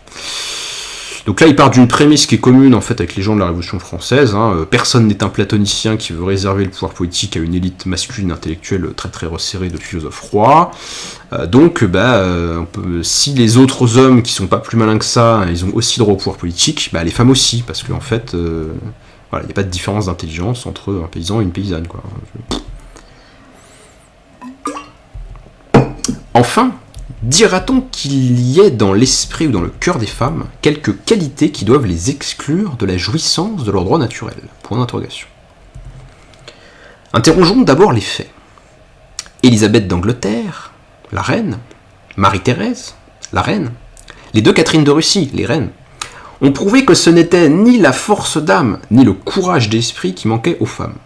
Donc là, il part d'une prémisse qui est commune en fait avec les gens de la Révolution française. Personne n'est un platonicien qui veut réserver le pouvoir politique à une élite masculine intellectuelle très très resserrée de philosophes rois. Donc, si les autres hommes qui sont pas plus malins que ça, ils ont aussi droit au pouvoir politique, les femmes aussi, parce qu'en fait, il n'y a pas de différence d'intelligence entre un paysan et une paysanne, quoi. Enfin, dira-t-on qu'il y ait dans l'esprit ou dans le cœur des femmes quelques qualités qui doivent les exclure de la jouissance de leurs droits naturels ? Point d'interrogation. Interrogeons d'abord les faits. Élisabeth d'Angleterre, la reine, Marie-Thérèse, la reine, les deux Catherine de Russie, les reines, ont prouvé que ce n'était ni la force d'âme, ni le courage d'esprit qui manquaient aux femmes.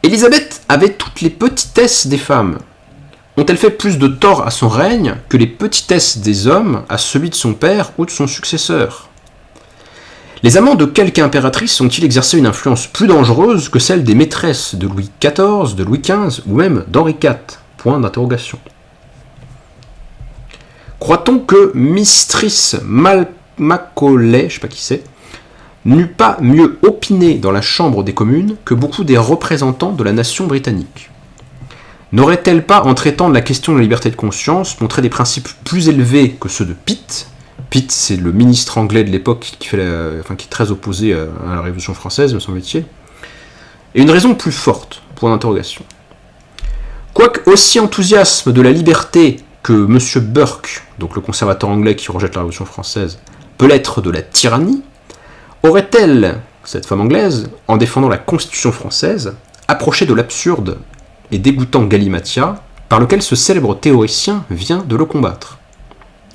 Élisabeth avait toutes les petitesses des femmes. Ont-elles fait plus de tort à son règne que les petitesses des hommes à celui de son père ou de son successeur ? Les amants de quelque impératrice ont-ils exercé une influence plus dangereuse que celle des maîtresses de Louis XIV, de Louis XV ou même d'Henri IV ? Point d'interrogation. Croit-on que Mistress Macaulay, je sais pas qui c'est, n'eût pas mieux opiné dans la Chambre des communes que beaucoup des représentants de la nation britannique ? N'aurait-elle pas, en traitant de la question de la liberté de conscience, montré des principes plus élevés que ceux de Pitt ? Pitt, c'est le ministre anglais de l'époque qui est très opposé à la Révolution française, me semble-t-il. Et une raison plus forte, point d'interrogation. Quoique aussi enthousiasme de la liberté que M. Burke, donc le conservateur anglais qui rejette la Révolution française, peut l'être de la tyrannie, aurait-elle, cette femme anglaise, en défendant la Constitution française, approché de l'absurde et dégoûtant Galimatia, par lequel ce célèbre théoricien vient de le combattre.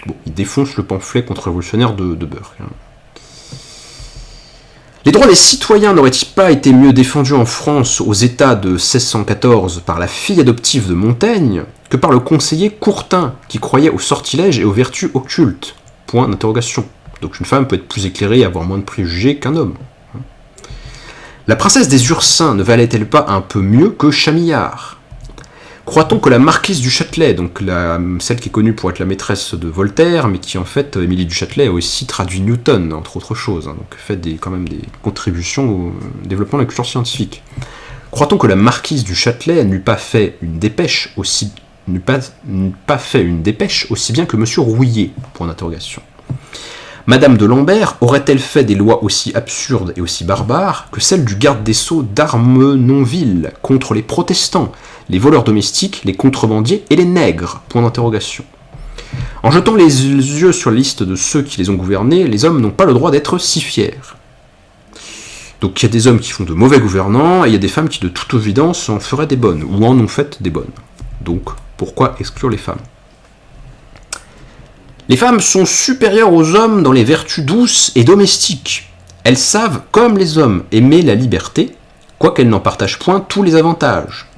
Bon, il défonce le pamphlet contre-révolutionnaire de Burke. Les droits des citoyens n'auraient-ils pas été mieux défendus en France aux États de 1614 par la fille adoptive de Montaigne que par le conseiller Courtin, qui croyait aux sortilèges et aux vertus occultes ? Point d'interrogation. Donc une femme peut être plus éclairée et avoir moins de préjugés qu'un homme. La princesse des Ursins ne valait-elle pas un peu mieux que Chamillard ? Croit-on que la marquise du Châtelet, donc celle qui est connue pour être la maîtresse de Voltaire, mais qui en fait, Émilie du Châtelet, a aussi traduit Newton, entre autres choses, donc fait quand même des contributions au développement de la culture scientifique. Croit-on que la marquise du Châtelet n'eût pas fait une dépêche aussi bien que M. Rouillet ? Point d'interrogation. Madame de Lambert aurait-elle fait des lois aussi absurdes et aussi barbares que celles du garde des Sceaux d'Armenonville contre les protestants, les voleurs domestiques, les contrebandiers et les nègres ? Point d'interrogation. En jetant les yeux sur la liste de ceux qui les ont gouvernés, les hommes n'ont pas le droit d'être si fiers. Donc il y a des hommes qui font de mauvais gouvernants, et il y a des femmes qui de toute évidence en feraient des bonnes, ou en ont fait des bonnes. Donc pourquoi exclure les femmes ? Les femmes sont supérieures aux hommes dans les vertus douces et domestiques. Elles savent, comme les hommes, aimer la liberté, quoiqu'elles n'en partagent point tous les avantages.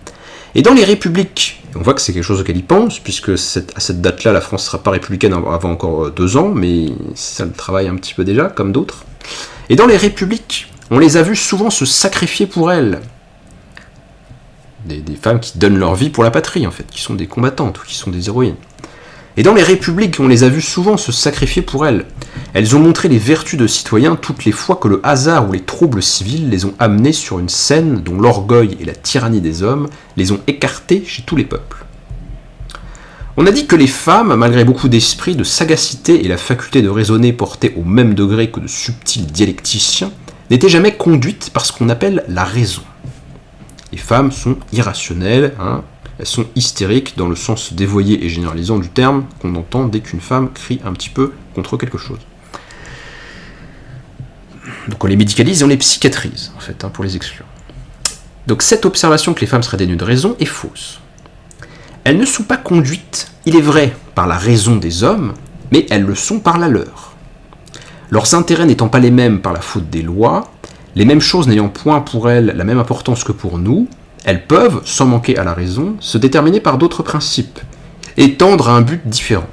Et dans les républiques, on voit que c'est quelque chose auquel ils pensent, puisque à cette date-là, la France ne sera pas républicaine avant encore 2 ans, mais ça le travaille un petit peu déjà, comme d'autres. Et dans les républiques, on les a vues souvent se sacrifier pour elles. Des femmes qui donnent leur vie pour la patrie, en fait, qui sont des combattantes, ou qui sont des héroïnes. Et dans les républiques, on les a vues souvent se sacrifier pour elles. Elles ont montré les vertus de citoyens toutes les fois que le hasard ou les troubles civils les ont amenés sur une scène dont l'orgueil et la tyrannie des hommes les ont écartés chez tous les peuples. On a dit que les femmes, malgré beaucoup d'esprit, de sagacité et la faculté de raisonner portée au même degré que de subtils dialecticiens, n'étaient jamais conduites par ce qu'on appelle la raison. Les femmes sont irrationnelles, elles sont hystériques dans le sens dévoyé et généralisant du terme qu'on entend dès qu'une femme crie un petit peu contre quelque chose. Donc on les médicalise et on les psychiatrise, en fait, pour les exclure. Donc cette observation que les femmes seraient dénues de raison est fausse. Elles ne sont pas conduites, il est vrai, par la raison des hommes, mais elles le sont par la leur. Leurs intérêts n'étant pas les mêmes par la faute des lois, les mêmes choses n'ayant point pour elles la même importance que pour nous, elles peuvent, sans manquer à la raison, se déterminer par d'autres principes, et tendre à un but différent.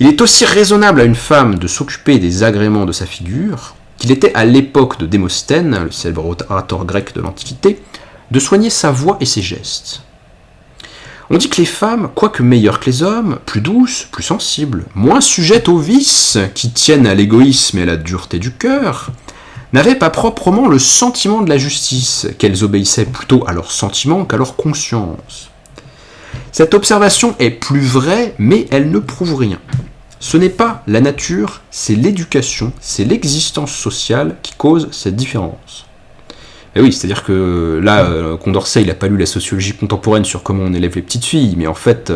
Il est aussi raisonnable à une femme de s'occuper des agréments de sa figure, qu'il était à l'époque de Démosthène, le célèbre orateur grec de l'Antiquité, de soigner sa voix et ses gestes. On dit que les femmes, quoique meilleures que les hommes, plus douces, plus sensibles, moins sujettes aux vices, qui tiennent à l'égoïsme et à la dureté du cœur, n'avaient pas proprement le sentiment de la justice, qu'elles obéissaient plutôt à leurs sentiments qu'à leur conscience. Cette observation est plus vraie, mais elle ne prouve rien. Ce n'est pas la nature, c'est l'éducation, c'est l'existence sociale qui cause cette différence. Et oui, c'est-à-dire que là, Condorcet, il n'a pas lu la sociologie contemporaine sur comment on élève les petites filles, mais en fait,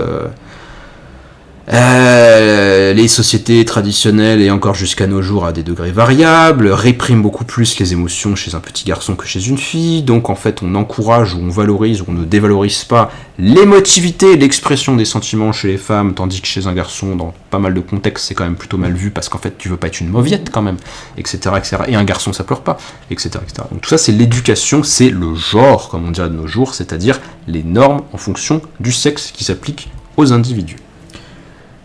les sociétés traditionnelles et encore jusqu'à nos jours à des degrés variables répriment beaucoup plus les émotions chez un petit garçon que chez une fille, donc en fait on encourage ou on valorise ou on ne dévalorise pas l'émotivité, l'expression des sentiments chez les femmes, tandis que chez un garçon, dans pas mal de contextes, c'est quand même plutôt mal vu parce qu'en fait tu veux pas être une mauviette quand même, etc. etc. Et un garçon ça pleure pas, etc. etc. Donc tout ça c'est l'éducation, c'est le genre comme on dirait de nos jours, c'est-à-dire les normes en fonction du sexe qui s'appliquent aux individus.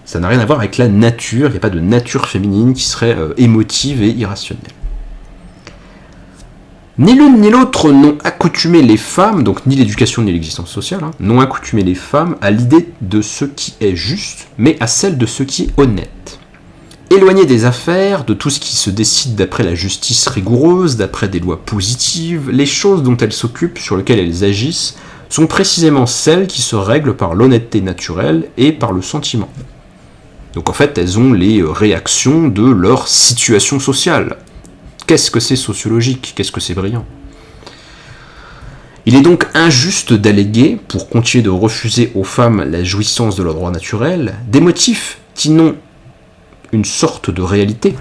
Ça n'a rien à voir avec la nature, il n'y a pas de nature féminine qui serait émotive et irrationnelle. Ni l'une ni l'autre n'ont accoutumé les femmes, donc ni l'éducation ni l'existence sociale, n'ont accoutumé les femmes à l'idée de ce qui est juste, mais à celle de ce qui est honnête. Éloignées des affaires, de tout ce qui se décide d'après la justice rigoureuse, d'après des lois positives, les choses dont elles s'occupent, sur lesquelles elles agissent, sont précisément celles qui se règlent par l'honnêteté naturelle et par le sentiment. Donc en fait, elles ont les réactions de leur situation sociale. Qu'est-ce que c'est sociologique ? Qu'est-ce que c'est brillant ? Il est donc injuste d'alléguer, pour continuer de refuser aux femmes la jouissance de leurs droits naturels, des motifs qui n'ont une sorte de réalité,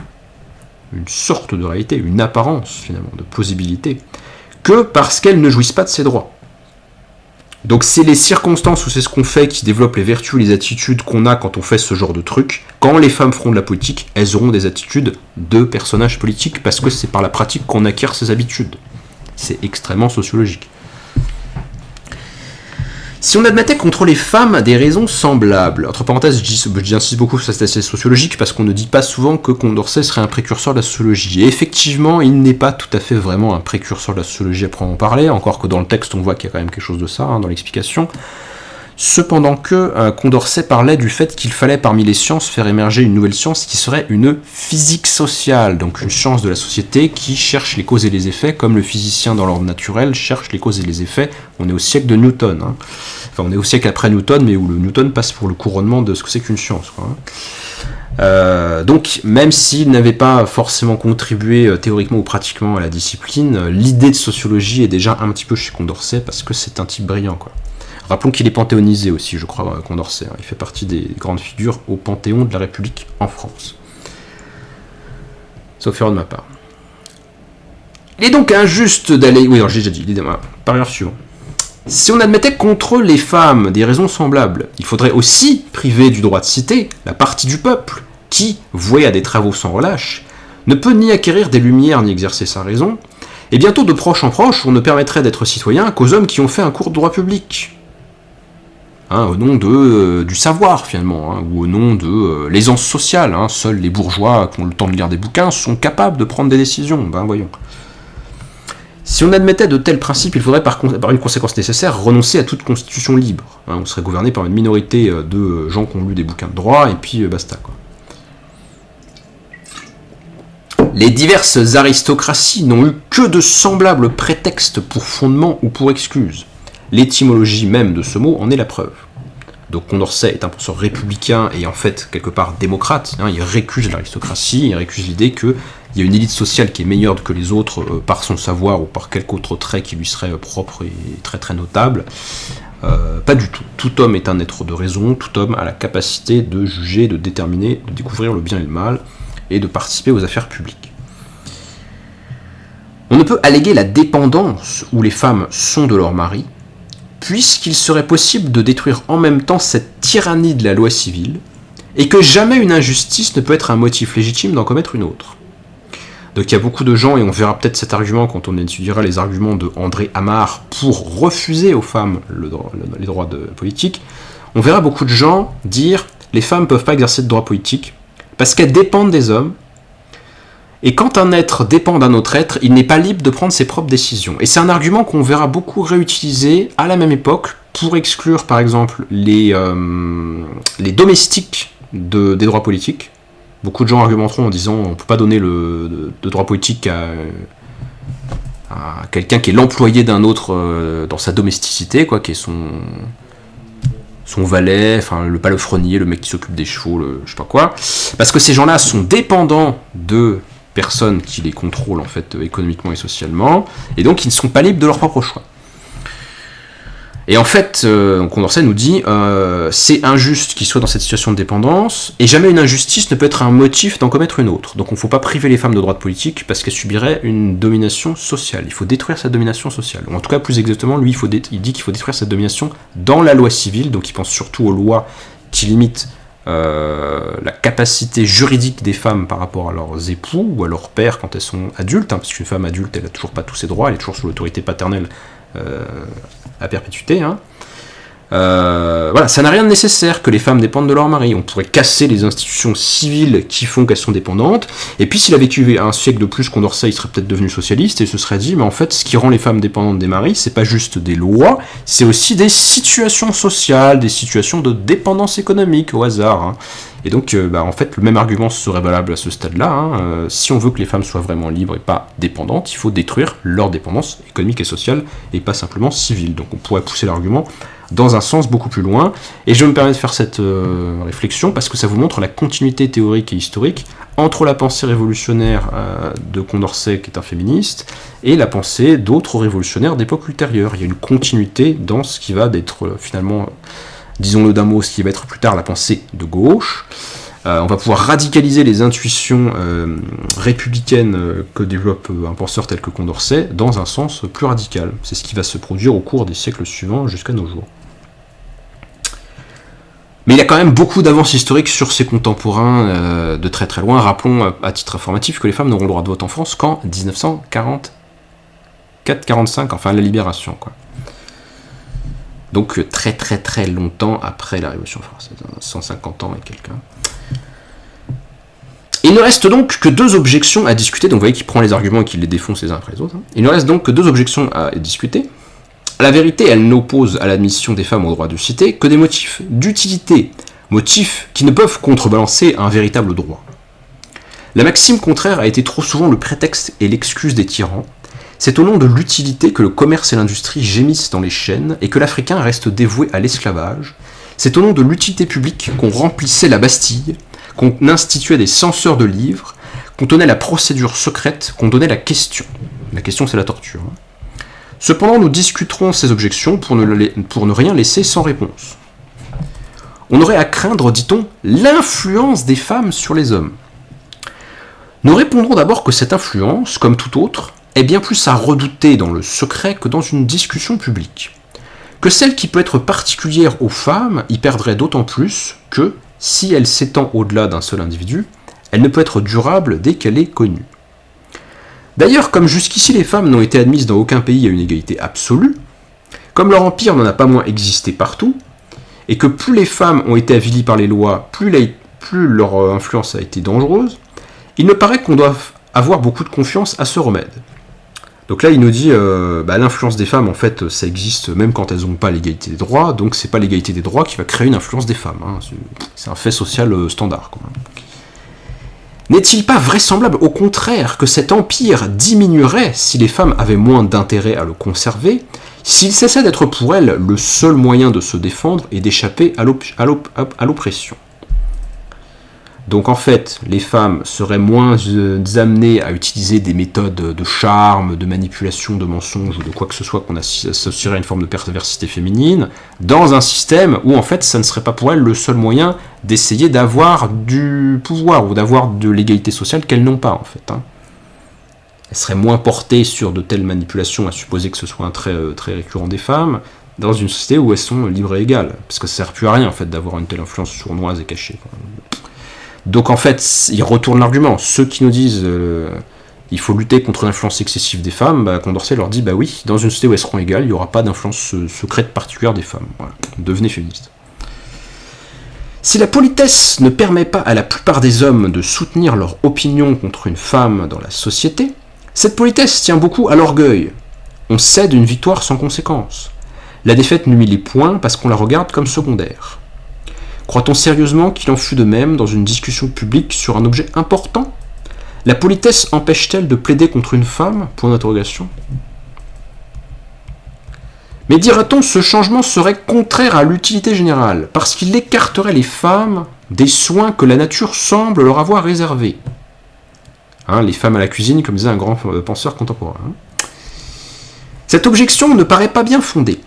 une apparence finalement, de plausibilité, que parce qu'elles ne jouissent pas de ces droits. Donc c'est les circonstances où c'est ce qu'on fait qui développe les vertus et les attitudes qu'on a quand on fait ce genre de truc. Quand les femmes feront de la politique, elles auront des attitudes de personnages politiques parce que c'est par la pratique qu'on acquiert ces habitudes. C'est extrêmement sociologique. Si on admettait contre les femmes des raisons semblables, entre parenthèses, j'insiste beaucoup sur cette aspect sociologique parce qu'on ne dit pas souvent que Condorcet serait un précurseur de la sociologie. Et effectivement, il n'est pas tout à fait vraiment un précurseur de la sociologie à proprement parler, encore que dans le texte on voit qu'il y a quand même quelque chose de ça, dans l'explication. Cependant que Condorcet parlait du fait qu'il fallait parmi les sciences faire émerger une nouvelle science qui serait une physique sociale, donc une science de la société qui cherche les causes et les effets, comme le physicien dans l'ordre naturel cherche les causes et les effets. On est au siècle de Newton, Enfin, on est au siècle après Newton, mais où le Newton passe pour le couronnement de ce que c'est qu'une science, donc, même s'il n'avait pas forcément contribué théoriquement ou pratiquement à la discipline, l'idée de sociologie est déjà un petit peu chez Condorcet parce que c'est un type brillant, Rappelons qu'il est panthéonisé aussi, je crois, Condorcet. Il fait partie des grandes figures au Panthéon de la République en France. Sauf erreur de ma part. Il est donc injuste d'aller... Oui, non, j'ai déjà dit. Paragraphe suivant. Si on admettait contre les femmes des raisons semblables, il faudrait aussi priver du droit de cité la partie du peuple qui, vouée à des travaux sans relâche, ne peut ni acquérir des lumières ni exercer sa raison, et bientôt de proche en proche, on ne permettrait d'être citoyen qu'aux hommes qui ont fait un cours de droit public. Au nom du savoir, finalement, ou au nom de l'aisance sociale. Seuls les bourgeois qui ont le temps de lire des bouquins sont capables de prendre des décisions. Voyons. Si on admettait de tels principes, il faudrait par une conséquence nécessaire renoncer à toute constitution libre. On serait gouverné par une minorité de gens qui ont lu des bouquins de droit, et puis basta, Les diverses aristocraties n'ont eu que de semblables prétextes pour fondement ou pour excuse. L'étymologie même de ce mot en est la preuve. Donc Condorcet est un penseur républicain et en fait quelque part démocrate, il récuse l'aristocratie, il récuse l'idée qu'il y a une élite sociale qui est meilleure que les autres par son savoir ou par quelque autre trait qui lui serait propre et très très notable. Pas du tout. Tout homme est un être de raison, tout homme a la capacité de juger, de déterminer, de découvrir le bien et le mal et de participer aux affaires publiques. On ne peut alléguer la dépendance où les femmes sont de leur mari, puisqu'il serait possible de détruire en même temps cette tyrannie de la loi civile, et que jamais une injustice ne peut être un motif légitime d'en commettre une autre. Donc il y a beaucoup de gens, et on verra peut-être cet argument quand on étudiera les arguments de André Amar pour refuser aux femmes les droits politiques, on verra beaucoup de gens dire « les femmes ne peuvent pas exercer de droits politiques parce qu'elles dépendent des hommes, et quand un être dépend d'un autre être, il n'est pas libre de prendre ses propres décisions. » Et c'est un argument qu'on verra beaucoup réutilisé à la même époque pour exclure par exemple les domestiques des droits politiques. Beaucoup de gens argumenteront en disant on ne peut pas donner de droit politique à quelqu'un qui est l'employé d'un autre dans sa domesticité, quoi, qui est son valet, enfin le palefrenier, le mec qui s'occupe des chevaux, je sais pas quoi, parce que ces gens-là sont dépendants de personnes qui les contrôlent en fait économiquement et socialement, et donc ils ne sont pas libres de leur propre choix. Et en fait, Condorcet nous dit c'est injuste qu'ils soient dans cette situation de dépendance, et jamais une injustice ne peut être un motif d'en commettre une autre. Donc on ne faut pas priver les femmes de droits politiques parce qu'elles subiraient une domination sociale. Il faut détruire cette domination sociale. Ou en tout cas, plus exactement, lui, il dit qu'il faut détruire cette domination dans la loi civile, donc il pense surtout aux lois qui limitent la capacité juridique des femmes par rapport à leurs époux ou à leurs pères quand elles sont adultes, hein, parce qu'une femme adulte, elle n'a toujours pas tous ses droits, elle est toujours sous l'autorité paternelle à perpétuité. Hein. Voilà, ça n'a rien de nécessaire que les femmes dépendent de leur mari. On pourrait casser les institutions civiles qui font qu'elles sont dépendantes. Et puis s'il a vécu un siècle de plus, Condorcet, il serait peut-être devenu socialiste et se serait dit, mais en fait, ce qui rend les femmes dépendantes des maris, c'est pas juste des lois, c'est aussi des situations sociales, des situations de dépendance économique au hasard. Hein. Et donc, en fait, le même argument serait valable à ce stade-là. Hein. Si on veut que les femmes soient vraiment libres et pas dépendantes, il faut détruire leur dépendance économique et sociale, et pas simplement civile. Donc on pourrait pousser l'argument dans un sens beaucoup plus loin. Et je me permets de faire cette réflexion parce que ça vous montre la continuité théorique et historique entre la pensée révolutionnaire de Condorcet, qui est un féministe, et la pensée d'autres révolutionnaires d'époque ultérieure. Il y a une continuité dans ce qui va d'être finalement... disons-le d'un mot, ce qui va être plus tard la pensée de gauche. On va pouvoir radicaliser les intuitions républicaines que développe un penseur tel que Condorcet dans un sens plus radical. C'est ce qui va se produire au cours des siècles suivants jusqu'à nos jours. Mais il y a quand même beaucoup d'avances historiques sur ses contemporains de très très loin. Rappelons à titre informatif que les femmes n'auront le droit de vote en France qu'en 1944-45, enfin la Libération, quoi. Donc très très très longtemps après la Révolution française, 150 ans et quelques. Il ne reste donc que deux objections à discuter, donc vous voyez qu'il prend les arguments et qu'il les défonce les uns après les autres. Il ne reste donc que deux objections à discuter. La vérité, elle n'oppose à l'admission des femmes au droit de cité que des motifs d'utilité, motifs qui ne peuvent contrebalancer un véritable droit. La maxime contraire a été trop souvent le prétexte et l'excuse des tyrans. C'est au nom de l'utilité que le commerce et l'industrie gémissent dans les chaînes et que l'Africain reste dévoué à l'esclavage. C'est au nom de l'utilité publique qu'on remplissait la Bastille, qu'on instituait des censeurs de livres, qu'on donnait la procédure secrète, qu'on donnait la question. La question, c'est la torture. Cependant, nous discuterons ces objections pour ne rien laisser sans réponse. On aurait à craindre, dit-on, l'influence des femmes sur les hommes. Nous répondrons d'abord que cette influence, comme toute autre, est bien plus à redouter dans le secret que dans une discussion publique. Que celle qui peut être particulière aux femmes y perdrait d'autant plus que, si elle s'étend au-delà d'un seul individu, elle ne peut être durable dès qu'elle est connue. D'ailleurs, comme jusqu'ici les femmes n'ont été admises dans aucun pays à une égalité absolue, comme leur empire n'en a pas moins existé partout, et que plus les femmes ont été avilies par les lois, plus leur influence a été dangereuse, il me paraît qu'on doit avoir beaucoup de confiance à ce remède. Donc là, il nous dit l'influence des femmes, en fait, ça existe même quand elles n'ont pas l'égalité des droits, donc c'est pas l'égalité des droits qui va créer une influence des femmes. Hein. C'est un fait social standard, quoi. N'est-il pas vraisemblable, au contraire, que cet empire diminuerait si les femmes avaient moins d'intérêt à le conserver, s'il cessait d'être pour elles le seul moyen de se défendre et d'échapper à l'oppression ? Donc en fait, les femmes seraient moins amenées à utiliser des méthodes de charme, de manipulation, de mensonge ou de quoi que ce soit qu'on associerait à une forme de perversité féminine, dans un système où en fait ça ne serait pas pour elles le seul moyen d'essayer d'avoir du pouvoir ou d'avoir de l'égalité sociale qu'elles n'ont pas en fait. Hein. Elles seraient moins portées sur de telles manipulations, à supposer que ce soit un trait très récurrent des femmes, dans une société où elles sont libres et égales, parce que ça ne sert plus à rien en fait d'avoir une telle influence sournoise et cachée. Donc en fait, ils retournent l'argument. Ceux qui nous disent il faut lutter contre l'influence excessive des femmes, Condorcet leur dit oui, dans une société où elles seront égales, il n'y aura pas d'influence secrète particulière des femmes. Voilà. Devenez féministes. Si la politesse ne permet pas à la plupart des hommes de soutenir leur opinion contre une femme dans la société, cette politesse tient beaucoup à l'orgueil. On cède une victoire sans conséquence. La défaite nuit les points parce qu'on la regarde comme secondaire. Croit-on sérieusement qu'il en fut de même dans une discussion publique sur un objet important ? La politesse empêche-t-elle de plaider contre une femme ? Point d'interrogation. Mais dira-t-on, ce changement serait contraire à l'utilité générale, parce qu'il écarterait les femmes des soins que la nature semble leur avoir réservés. Les femmes à la cuisine, comme disait un grand penseur contemporain. Cette objection ne paraît pas bien fondée.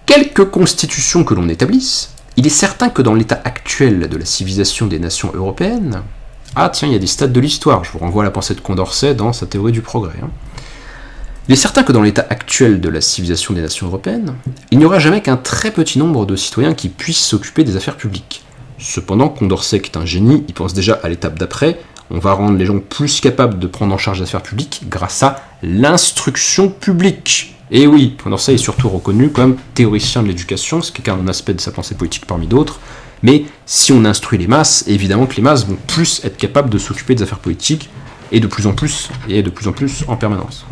Quelque constitution que l'on établisse, il est certain que dans l'état actuel de la civilisation des nations européennes, il y a des stades de l'histoire, je vous renvoie à la pensée de Condorcet dans sa théorie du progrès. Il est certain que dans l'état actuel de la civilisation des nations européennes, il n'y aura jamais qu'un très petit nombre de citoyens qui puissent s'occuper des affaires publiques. Cependant, Condorcet, qui est un génie, il pense déjà à l'étape d'après, on va rendre les gens plus capables de prendre en charge les affaires publiques grâce à l'instruction publique. Et oui, Condorcet est surtout reconnu comme théoricien de l'éducation, ce qui est un aspect de sa pensée politique parmi d'autres, mais si on instruit les masses, évidemment que les masses vont plus être capables de s'occuper des affaires politiques, et de plus en plus en permanence.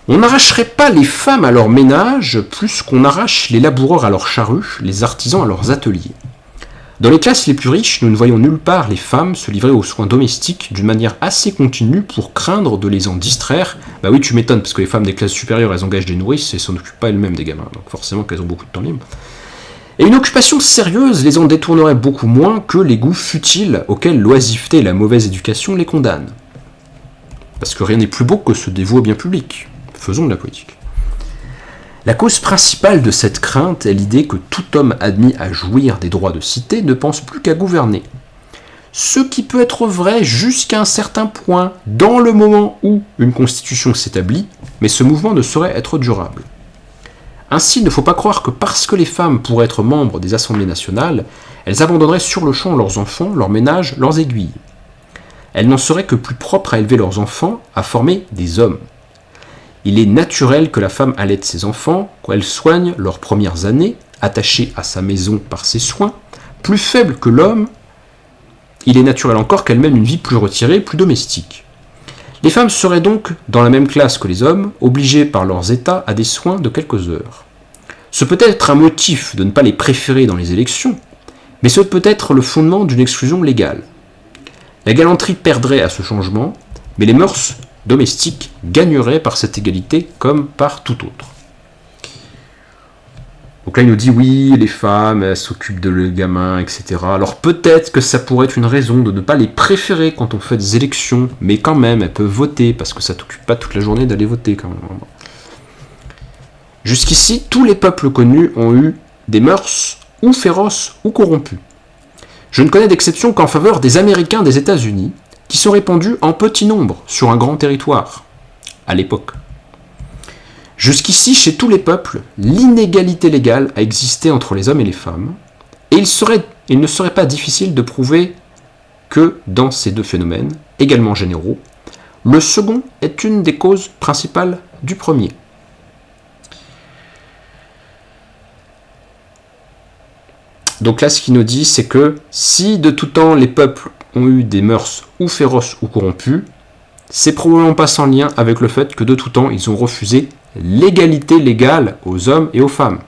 On n'arracherait pas les femmes à leur ménage plus qu'on arrache les laboureurs à leurs charrues, les artisans à leurs ateliers. Dans les classes les plus riches, nous ne voyons nulle part les femmes se livrer aux soins domestiques d'une manière assez continue pour craindre de les en distraire. Bah oui, tu m'étonnes, parce que les femmes des classes supérieures, elles engagent des nourrices et s'en occupent pas elles-mêmes des gamins, donc forcément qu'elles ont beaucoup de temps libre. Et une occupation sérieuse les en détournerait beaucoup moins que les goûts futiles auxquels l'oisiveté et la mauvaise éducation les condamnent. Parce que rien n'est plus beau que se dévouer au bien public. Faisons de la politique. La cause principale de cette crainte est l'idée que tout homme admis à jouir des droits de cité ne pense plus qu'à gouverner. Ce qui peut être vrai jusqu'à un certain point, dans le moment où une constitution s'établit, mais ce mouvement ne saurait être durable. Ainsi, il ne faut pas croire que parce que les femmes pourraient être membres des assemblées nationales, elles abandonneraient sur le champ leurs enfants, leurs ménages, leurs aiguilles. Elles n'en seraient que plus propres à élever leurs enfants, à former des hommes. Il est naturel que la femme allaite ses enfants, qu'elle soigne leurs premières années, attachée à sa maison par ses soins, plus faible que l'homme. Il est naturel encore qu'elle mène une vie plus retirée, plus domestique. Les femmes seraient donc, dans la même classe que les hommes, obligées par leurs états à des soins de quelques heures. Ce peut être un motif de ne pas les préférer dans les élections, mais ce peut être le fondement d'une exclusion légale. La galanterie perdrait à ce changement, mais les mœurs domestiques gagneraient par cette égalité comme par tout autre. Donc là il nous dit oui, les femmes elles s'occupent de le gamin, etc. Alors peut-être que ça pourrait être une raison de ne pas les préférer quand on fait des élections, mais quand même elles peuvent voter, parce que ça t'occupe pas toute la journée d'aller voter quand même. Jusqu'ici, tous les peuples connus ont eu des mœurs ou féroces ou corrompues. Je ne connais d'exception qu'en faveur des Américains des États-Unis, qui sont répandus en petit nombre sur un grand territoire, à l'époque. Jusqu'ici, chez tous les peuples, l'inégalité légale a existé entre les hommes et les femmes, et il ne serait pas difficile de prouver que dans ces deux phénomènes, également généraux, le second est une des causes principales du premier. Donc là, ce qu'il nous dit, c'est que si de tout temps les peuples ont eu des mœurs ou féroces ou corrompues, c'est probablement pas sans lien avec le fait que de tout temps ils ont refusé l'égalité légale aux hommes et aux femmes.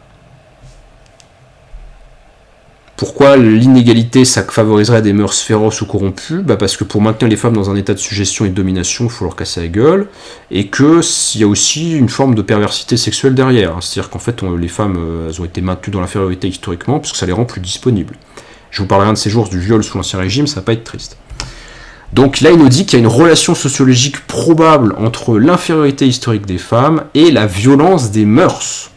Pourquoi l'inégalité ça favoriserait des mœurs féroces ou corrompues ? Parce que pour maintenir les femmes dans un état de suggestion et de domination, il faut leur casser la gueule, et qu'il y a aussi une forme de perversité sexuelle derrière. C'est-à-dire qu'en fait, les femmes elles ont été maintenues dans l'infériorité historiquement, puisque ça les rend plus disponibles. Je vous parlerai un de ces jours du viol sous l'Ancien Régime, ça va pas être triste. Donc là, il nous dit qu'il y a une relation sociologique probable entre l'infériorité historique des femmes et la violence des mœurs.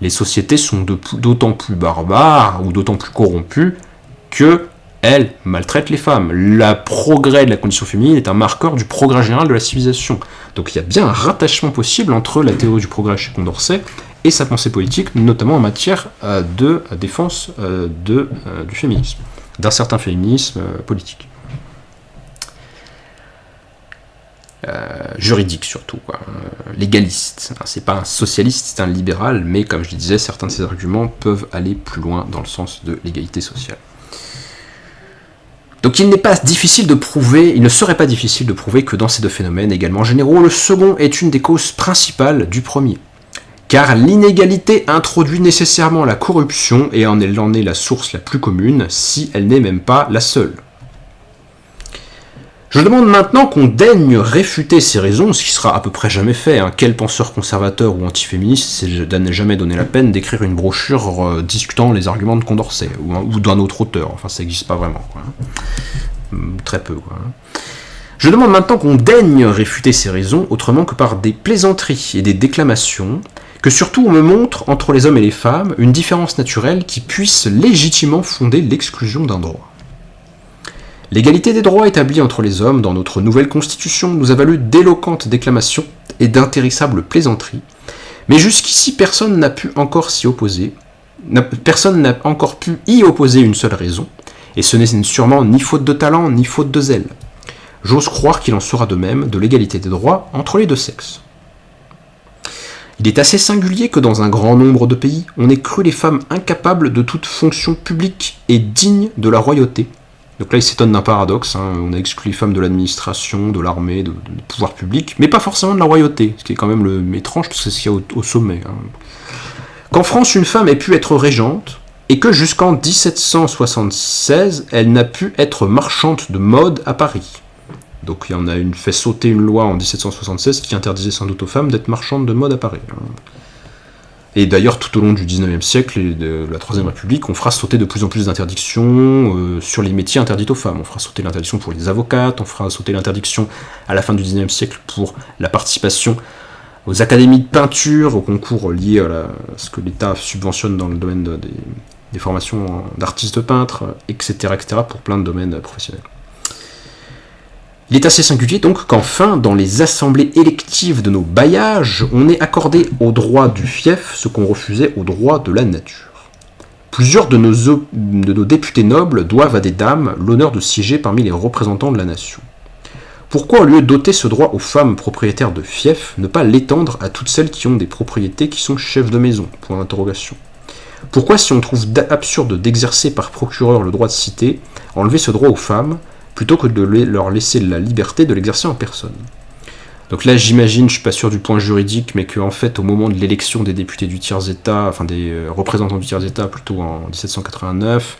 Les sociétés sont d'autant plus barbares ou d'autant plus corrompues qu'elles maltraitent les femmes. Le progrès de la condition féminine est un marqueur du progrès général de la civilisation. Donc il y a bien un rattachement possible entre la théorie du progrès chez Condorcet et sa pensée politique, notamment en matière de défense du féminisme, d'un certain féminisme politique. Juridique surtout, légaliste. C'est pas un socialiste, c'est un libéral, mais comme je le disais, certains de ces arguments peuvent aller plus loin dans le sens de l'égalité sociale. Donc il ne serait pas difficile de prouver que dans ces deux phénomènes également généraux, le second est une des causes principales du premier. Car l'inégalité introduit nécessairement la corruption et elle en est la source la plus commune, si elle n'est même pas la seule. Je demande maintenant qu'on daigne réfuter ces raisons, ce qui sera à peu près jamais fait. Quel penseur conservateur ou antiféministe n'a jamais donné la peine d'écrire une brochure discutant les arguments de Condorcet, ou d'un autre auteur, enfin ça n'existe pas vraiment, quoi. Très peu, quoi. Je demande maintenant qu'on daigne réfuter ces raisons autrement que par des plaisanteries et des déclamations, que surtout on me montre, entre les hommes et les femmes, une différence naturelle qui puisse légitimement fonder l'exclusion d'un droit. L'égalité des droits établie entre les hommes dans notre nouvelle constitution nous a valu d'éloquentes déclamations et d'intéressables plaisanteries, mais jusqu'ici personne n'a pu encore s'y opposer, personne n'a encore pu y opposer une seule raison, et ce n'est sûrement ni faute de talent ni faute de zèle. J'ose croire qu'il en sera de même de l'égalité des droits entre les deux sexes. Il est assez singulier que dans un grand nombre de pays, on ait cru les femmes incapables de toute fonction publique et dignes de la royauté. Donc là, il s'étonne d'un paradoxe, on a exclu les femmes de l'administration, de l'armée, de pouvoir public, mais pas forcément de la royauté, ce qui est quand même étrange, parce que c'est ce qu'il y a au sommet. Qu'en France, une femme ait pu être régente, et que jusqu'en 1776, elle n'a pu être marchande de mode à Paris. Donc il y en a fait sauter une loi en 1776 qui interdisait sans doute aux femmes d'être marchandes de mode à Paris. Et d'ailleurs, tout au long du 19e siècle et de la Troisième République, on fera sauter de plus en plus d'interdictions sur les métiers interdits aux femmes. On fera sauter l'interdiction pour les avocates, on fera sauter l'interdiction à la fin du 19e siècle pour la participation aux académies de peinture, aux concours liés à ce que l'État subventionne dans le domaine des formations d'artistes peintres, etc., etc., pour plein de domaines professionnels. Il est assez singulier donc qu'enfin, dans les assemblées électives de nos bailliages, on ait accordé au droit du fief ce qu'on refusait au droit de la nature. Plusieurs de nos députés nobles doivent à des dames l'honneur de siéger parmi les représentants de la nation. Pourquoi, au lieu d'ôter ce droit aux femmes propriétaires de fief, ne pas l'étendre à toutes celles qui ont des propriétés qui sont chefs de maison ? Point d'interrogation. Pourquoi, si on trouve absurde d'exercer par procureur le droit de cité, enlever ce droit aux femmes, plutôt que de leur laisser la liberté de l'exercer en personne. Donc là, j'imagine, je suis pas sûr du point juridique, mais qu'en fait, au moment de l'élection des députés du tiers-état, enfin des représentants du tiers-état, plutôt en 1789,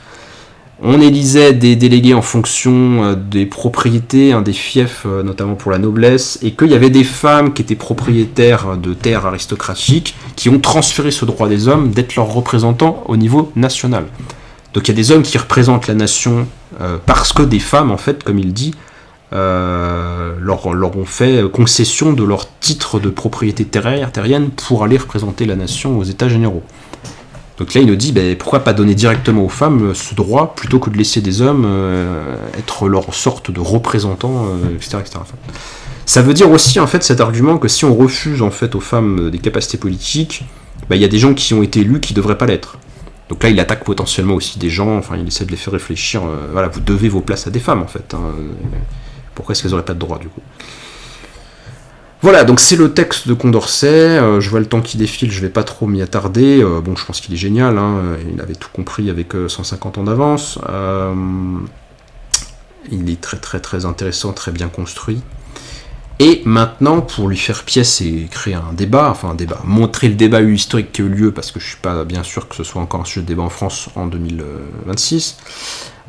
on élisait des délégués en fonction des propriétés, des fiefs, notamment pour la noblesse, et qu'il y avait des femmes qui étaient propriétaires de terres aristocratiques, qui ont transféré ce droit des hommes d'être leurs représentants au niveau national. Donc il y a des hommes qui représentent la nation parce que des femmes, en fait, comme il dit, leur ont fait concession de leur titre de propriété terrienne pour aller représenter la nation aux États généraux. Donc là, il nous dit, pourquoi pas donner directement aux femmes ce droit, plutôt que de laisser des hommes être leur sorte de représentants, etc., etc. Ça veut dire aussi, en fait, cet argument que si on refuse, en fait, aux femmes des capacités politiques, il y a des gens qui ont été élus qui ne devraient pas l'être. Donc là, il attaque potentiellement aussi des gens, enfin, il essaie de les faire réfléchir, voilà, vous devez vos places à des femmes, en fait. Pourquoi est-ce qu'elles n'auraient pas de droit, du coup ? Voilà, donc c'est le texte de Condorcet, je vois le temps qui défile, je vais pas trop m'y attarder, je pense qu'il est génial, il avait tout compris avec 150 ans d'avance, il est très très très intéressant, très bien construit. Et maintenant, pour lui faire pièce et créer un débat, montrer le débat historique qui a eu lieu, parce que je suis pas bien sûr que ce soit encore un sujet de débat en France en 2026,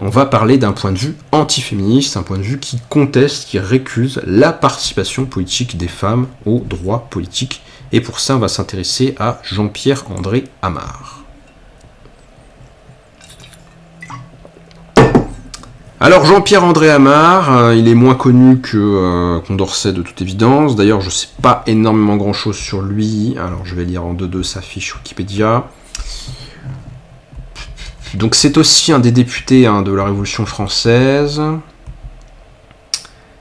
on va parler d'un point de vue antiféministe, un point de vue qui conteste, qui récuse la participation politique des femmes aux droits politiques. Et pour ça, on va s'intéresser à Jean-Pierre-André Amar. Alors Jean-Pierre-André Amar, il est moins connu que Condorcet de toute évidence. D'ailleurs, je ne sais pas énormément grand-chose sur lui. Alors je vais lire en 2-2 sa fiche Wikipédia. Donc c'est aussi un des députés de la Révolution française.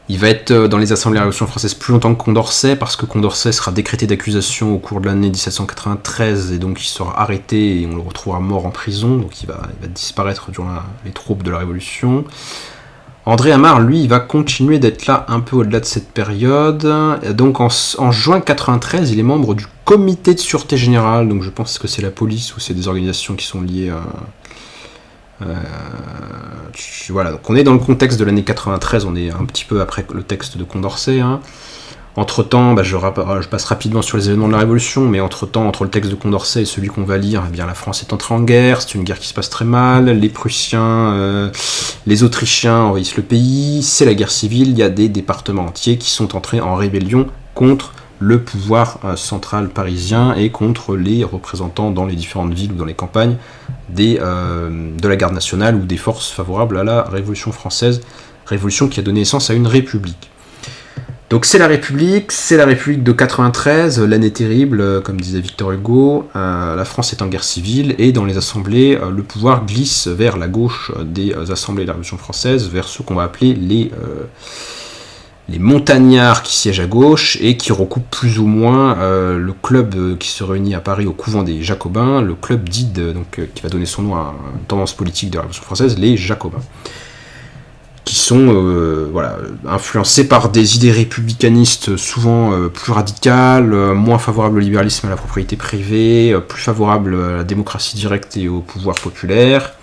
Il va être dans les assemblées de la Révolution française plus longtemps que Condorcet, parce que Condorcet sera décrété d'accusation au cours de l'année 1793, et donc il sera arrêté et on le retrouvera mort en prison, donc il va disparaître durant les troubles de la Révolution. André Amar, lui, il va continuer d'être là un peu au-delà de cette période. Donc en juin 93, il est membre du comité de sûreté générale, donc je pense que c'est la police ou c'est des organisations qui sont liées voilà, donc on est dans le contexte de l'année 93, on est un petit peu après le texte de Condorcet. Entre-temps, je passe rapidement sur les événements de la Révolution, mais entre-temps, entre le texte de Condorcet et celui qu'on va lire, eh bien, la France est entrée en guerre, c'est une guerre qui se passe très mal, les Prussiens, les Autrichiens envahissent le pays, c'est la guerre civile, il y a des départements entiers qui sont entrés en rébellion contre le pouvoir central parisien et contre les représentants dans les différentes villes ou dans les campagnes de la garde nationale ou des forces favorables à la Révolution française, révolution qui a donné naissance à une république. Donc c'est la République de 93, l'année terrible, comme disait Victor Hugo, la France est en guerre civile, et dans les assemblées, le pouvoir glisse vers la gauche des assemblées de la Révolution française, vers ceux qu'on va appeler les montagnards qui siègent à gauche, et qui recoupent plus ou moins le club qui se réunit à Paris au couvent des Jacobins, le club dit, qui va donner son nom à une tendance politique de la Révolution française, les Jacobins, qui sont influencés par des idées républicanistes souvent plus radicales, moins favorables au libéralisme et à la propriété privée, plus favorables à la démocratie directe et au pouvoir populaire.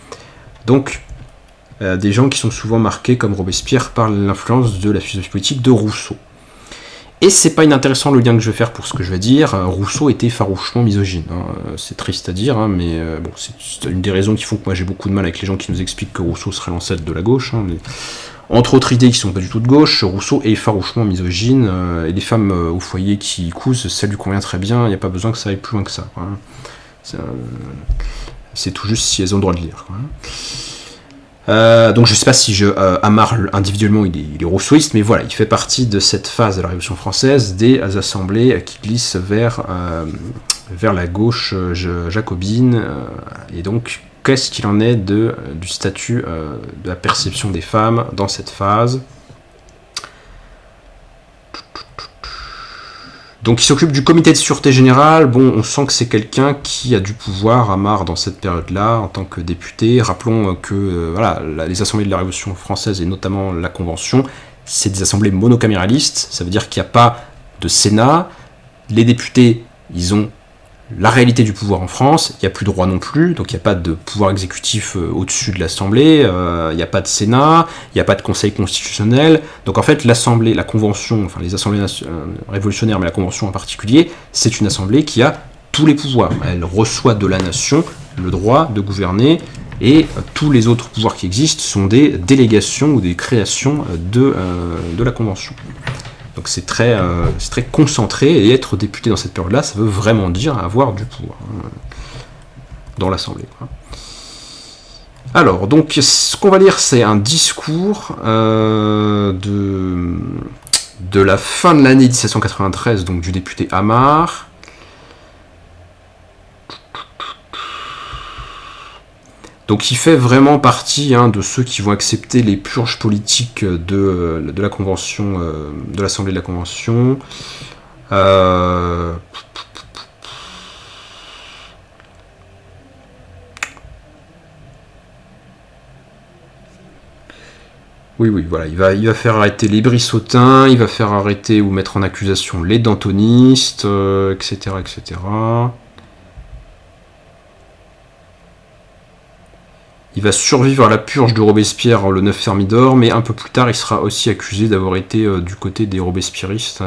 Donc, des gens qui sont souvent marqués, comme Robespierre, par l'influence de la philosophie politique de Rousseau. Et c'est pas inintéressant le lien que je vais faire pour ce que je vais dire. Rousseau était farouchement misogyne. C'est triste à dire, mais c'est une des raisons qui font que moi j'ai beaucoup de mal avec les gens qui nous expliquent que Rousseau serait l'ancêtre de la gauche. Mais entre autres idées qui sont pas du tout de gauche, Rousseau est farouchement misogyne, et les femmes au foyer qui cousent, ça lui convient très bien, il n'y a pas besoin que ça aille plus loin que ça. C'est tout juste si elles ont le droit de lire. Donc je sais pas si Amar individuellement il est rousseauiste, mais voilà, il fait partie de cette phase de la Révolution française des assemblées qui glissent vers la gauche jacobine, et donc qu'est-ce qu'il en est du statut de la perception des femmes dans cette phase. Donc il s'occupe du comité de sûreté générale. Bon, on sent que c'est quelqu'un qui a du pouvoir, Amar, dans cette période-là, en tant que député. Rappelons que les assemblées de la Révolution française, et notamment la Convention, c'est des assemblées monocaméralistes. Ça veut dire qu'il n'y a pas de Sénat. Les députés, ils ont la réalité du pouvoir en France, il n'y a plus de roi non plus, donc il n'y a pas de pouvoir exécutif au-dessus de l'Assemblée, il n'y a pas de Sénat, il n'y a pas de Conseil constitutionnel, donc en fait l'Assemblée, la Convention, enfin les assemblées révolutionnaires, mais la Convention en particulier, c'est une assemblée qui a tous les pouvoirs, elle reçoit de la nation le droit de gouverner, et tous les autres pouvoirs qui existent sont des délégations ou des créations de la Convention. Donc c'est très concentré, et être député dans cette période-là, ça veut vraiment dire avoir du pouvoir dans l'Assemblée. Alors, donc, ce qu'on va lire, c'est un discours de la fin de l'année 1793, donc du député Amar. Donc il fait vraiment partie de ceux qui vont accepter les purges politiques de la Convention, de l'Assemblée de la Convention. Oui, voilà, il va faire arrêter les Brissotins, il va faire arrêter ou mettre en accusation les Dantonistes, etc., etc. Il va survivre à la purge de Robespierre le 9 Thermidor, mais un peu plus tard, il sera aussi accusé d'avoir été du côté des robespierristes.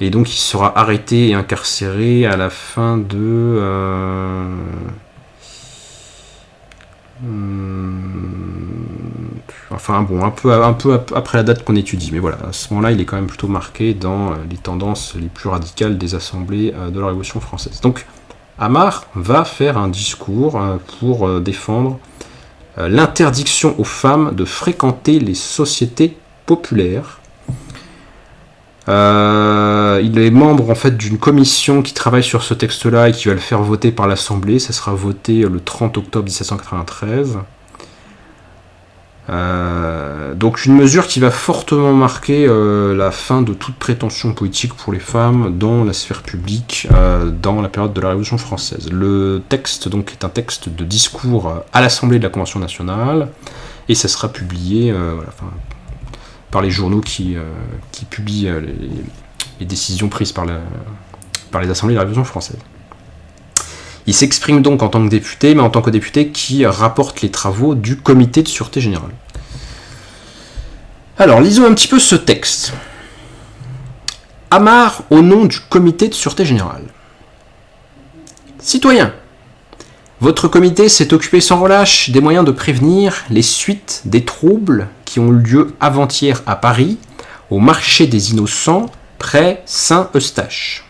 Et donc, il sera arrêté et incarcéré à la fin de... un peu après la date qu'on étudie. Mais voilà, à ce moment-là, il est quand même plutôt marqué dans les tendances les plus radicales des assemblées de la Révolution française. Donc, Amar va faire un discours pour défendre l'interdiction aux femmes de fréquenter les sociétés populaires. Il est membre en fait d'une commission qui travaille sur ce texte-là et qui va le faire voter par l'Assemblée. Ça sera voté le 30 octobre 1793. Donc une mesure qui va fortement marquer la fin de toute prétention politique pour les femmes dans la sphère publique dans la période de la Révolution française. Le texte donc est un texte de discours à l'Assemblée de la Convention nationale, et ça sera publié par les journaux qui publient les décisions prises par les assemblées de la Révolution française. Il s'exprime donc en tant que député, mais en tant que député qui rapporte les travaux du comité de sûreté générale. Alors, lisons un petit peu ce texte. Amar au nom du comité de sûreté générale. Citoyens, votre comité s'est occupé sans relâche des moyens de prévenir les suites des troubles qui ont eu lieu avant-hier à Paris, au marché des Innocents, près Saint-Eustache.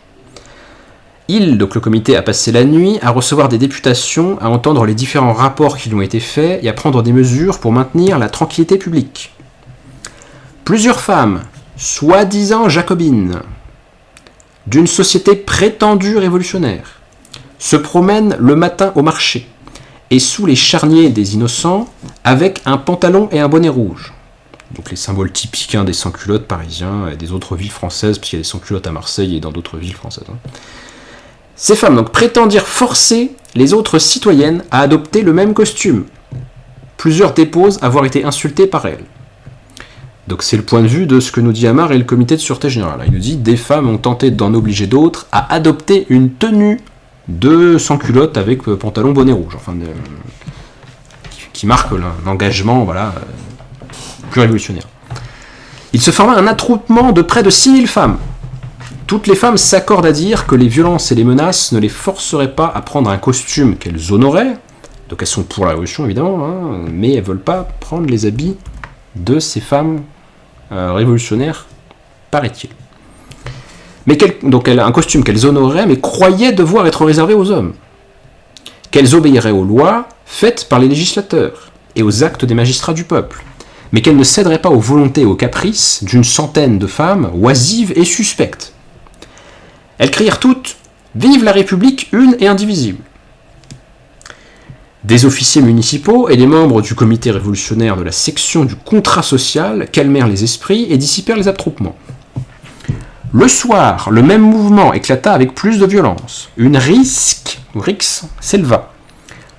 Donc le comité a passé la nuit à recevoir des députations, à entendre les différents rapports qui lui ont été faits et à prendre des mesures pour maintenir la tranquillité publique. Plusieurs femmes, soi-disant jacobines, d'une société prétendue révolutionnaire, se promènent le matin au marché et sous les charniers des Innocents avec un pantalon et un bonnet rouge. Donc les symboles typiques des sans-culottes parisiens et des autres villes françaises, puisqu'il y a des sans-culottes à Marseille et dans d'autres villes françaises. Ces femmes donc prétendirent forcer les autres citoyennes à adopter le même costume. Plusieurs déposent avoir été insultées par elles. Donc c'est le point de vue de ce que nous dit Amar et le comité de sûreté générale. Il nous dit des femmes ont tenté d'en obliger d'autres à adopter une tenue de sans-culotte avec pantalon bonnet rouge, qui marque l'engagement plus révolutionnaire. Il se forma un attroupement de près de 6000 femmes. Toutes les femmes s'accordent à dire que les violences et les menaces ne les forceraient pas à prendre un costume qu'elles honoraient, donc elles sont pour la révolution évidemment, mais elles ne veulent pas prendre les habits de ces femmes révolutionnaires, paraît-il. Mais donc un costume qu'elles honoraient, mais croyaient devoir être réservé aux hommes. Qu'elles obéiraient aux lois faites par les législateurs et aux actes des magistrats du peuple, mais qu'elles ne céderaient pas aux volontés et aux caprices d'une centaine de femmes oisives et suspectes. Elles crièrent toutes « Vive la République une et indivisible !» Des officiers municipaux et des membres du comité révolutionnaire de la section du contrat social calmèrent les esprits et dissipèrent les attroupements. Le soir, le même mouvement éclata avec plus de violence. Une rixe s'éleva.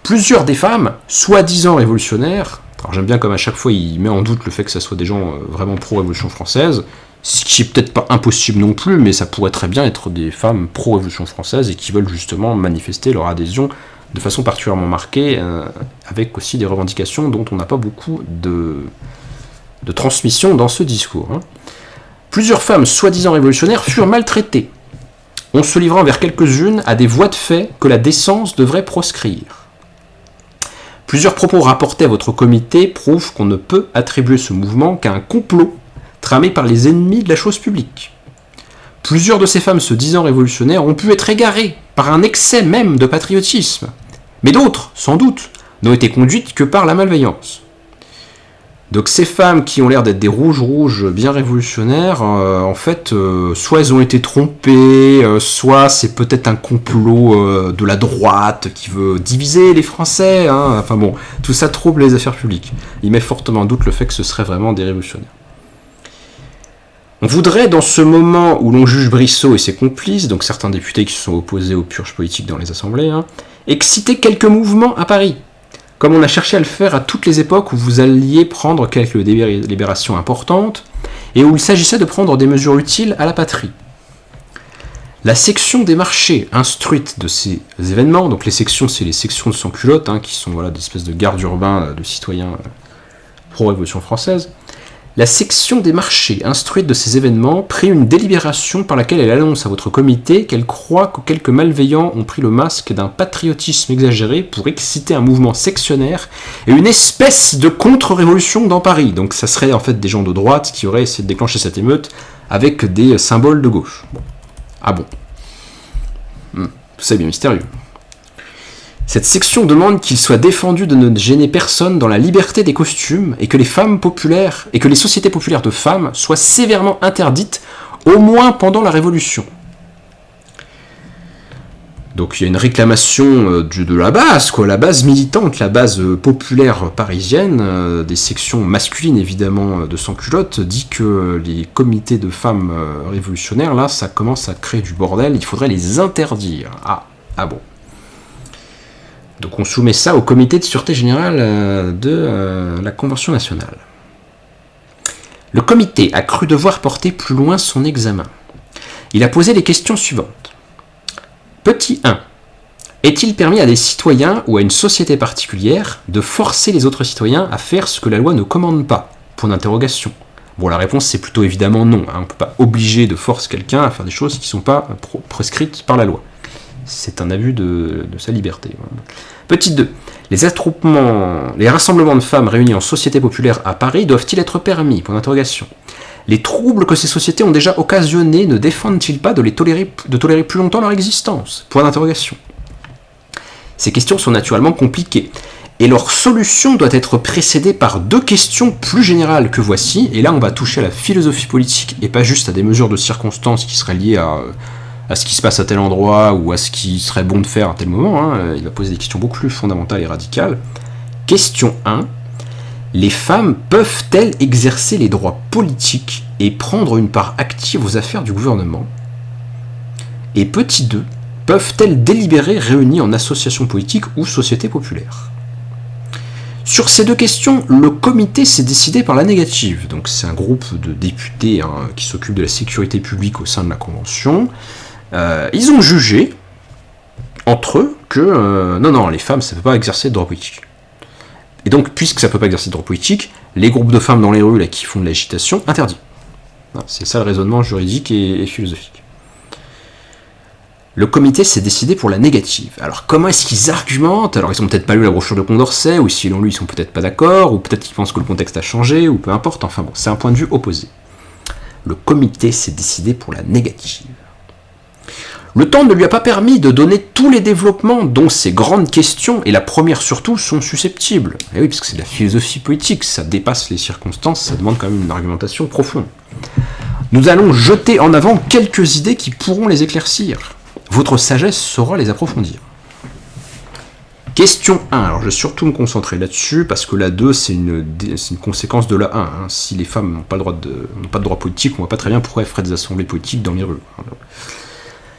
Plusieurs des femmes, soi-disant révolutionnaires, alors j'aime bien comme à chaque fois il met en doute le fait que ça soit des gens vraiment pro-révolution française, ce qui est peut-être pas impossible non plus, mais ça pourrait très bien être des femmes pro-révolution française et qui veulent justement manifester leur adhésion de façon particulièrement marquée, avec aussi des revendications dont on n'a pas beaucoup de transmission dans ce discours. Plusieurs femmes soi-disant révolutionnaires furent maltraitées. On se livra envers quelques-unes à des voies de fait que la décence devrait proscrire. Plusieurs propos rapportés à votre comité prouvent qu'on ne peut attribuer ce mouvement qu'à un complot tramé par les ennemis de la chose publique. Plusieurs de ces femmes se disant révolutionnaires ont pu être égarées par un excès même de patriotisme, mais d'autres, sans doute, n'ont été conduites que par la malveillance. Donc ces femmes qui ont l'air d'être des rouges bien révolutionnaires, soit elles ont été trompées, soit c'est peut-être un complot de la droite qui veut diviser les Français, tout ça trouble les affaires publiques. Il met fortement en doute le fait que ce serait vraiment des révolutionnaires. On voudrait, dans ce moment où l'on juge Brissot et ses complices, donc certains députés qui se sont opposés aux purges politiques dans les assemblées, exciter quelques mouvements à Paris, comme on a cherché à le faire à toutes les époques où vous alliez prendre quelques libérations importantes, et où il s'agissait de prendre des mesures utiles à la patrie. La section des marchés instruite de ces événements, donc les sections, c'est les sections de sans-culottes, qui sont des espèces de gardes urbains de citoyens pro-révolution française. La section des marchés instruite de ces événements prit une délibération par laquelle elle annonce à votre comité qu'elle croit que quelques malveillants ont pris le masque d'un patriotisme exagéré pour exciter un mouvement sectionnaire et une espèce de contre-révolution dans Paris. Donc ça serait en fait des gens de droite qui auraient essayé de déclencher cette émeute avec des symboles de gauche. Bon. Ah bon. Tout ça est bien mystérieux. Cette section demande qu'il soit défendu de ne gêner personne dans la liberté des costumes et que les femmes populaires et que les sociétés populaires de femmes soient sévèrement interdites, au moins pendant la Révolution. Donc il y a une réclamation de la base, la base militante, la base populaire parisienne, des sections masculines évidemment de sans-culottes, dit que les comités de femmes révolutionnaires, là, ça commence à créer du bordel, il faudrait les interdire. Ah bon. Donc on soumet ça au comité de sûreté générale de la Convention nationale. Le comité a cru devoir porter plus loin son examen. Il a posé les questions suivantes. Petit 1. Est-il permis à des citoyens ou à une société particulière de forcer les autres citoyens à faire ce que la loi ne commande pas ? Point d'interrogation. Bon, la réponse, c'est plutôt évidemment non. On ne peut pas obliger de force quelqu'un à faire des choses qui ne sont pas prescrites par la loi. C'est un abus de sa liberté. Petit 2. Les rassemblements de femmes réunies en société populaire à Paris doivent-ils être permis? Point d'interrogation. Les troubles que ces sociétés ont déjà occasionnés ne défendent-ils pas de tolérer plus longtemps leur existence? Point d'interrogation. Ces questions sont naturellement compliquées, et leur solution doit être précédée par 2 questions plus générales que voici, et là on va toucher à la philosophie politique, et pas juste à des mesures de circonstances qui seraient liées à ce qui se passe à tel endroit, ou à ce qui serait bon de faire à tel moment. Il va poser des questions beaucoup plus fondamentales et radicales. Question 1. Les femmes peuvent-elles exercer les droits politiques et prendre une part active aux affaires du gouvernement? Et petit 2. Peuvent-elles délibérer réunies en association politique ou société populaire? Sur ces 2 questions, le comité s'est décidé par la négative. Donc c'est un groupe de députés qui s'occupe de la sécurité publique au sein de la Convention. Ils ont jugé, entre eux, que non, les femmes, ça ne peut pas exercer de droit politique. Et donc, puisque ça ne peut pas exercer de droit politique, les groupes de femmes dans les rues là, qui font de l'agitation, interdit. C'est ça le raisonnement juridique et philosophique. Le comité s'est décidé pour la négative. Alors comment est-ce qu'ils argumentent? Alors ils ont peut-être pas lu la brochure de Condorcet, ou si l'on lu, ils sont peut-être pas d'accord, ou peut-être qu'ils pensent que le contexte a changé, ou peu importe, enfin bon, c'est un point de vue opposé. Le comité s'est décidé pour la négative. Le temps ne lui a pas permis de donner tous les développements dont ces grandes questions, et la première surtout, sont susceptibles. Et oui, parce que c'est de la philosophie politique, ça dépasse les circonstances, ça demande quand même une argumentation profonde. Nous allons jeter en avant quelques idées qui pourront les éclaircir. Votre sagesse saura les approfondir. Question 1. Alors je vais surtout me concentrer là-dessus, parce que la 2, c'est une conséquence de la 1. Si les femmes n'ont pas de droit politique, on voit pas très bien pourquoi elles feraient des assemblées politiques dans les rues.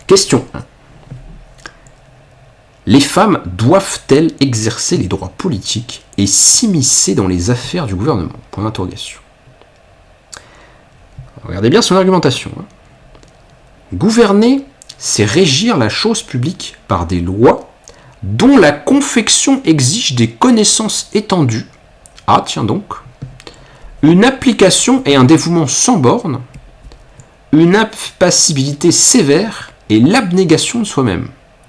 Question 1. Les femmes doivent-elles exercer les droits politiques et s'immiscer dans les affaires du gouvernement? Point d'interrogation. Regardez bien son argumentation. Gouverner, c'est régir la chose publique par des lois dont la confection exige des connaissances étendues. Ah, tiens donc. Une application et un dévouement sans borne, une impassibilité sévère et l'abnégation de soi-même.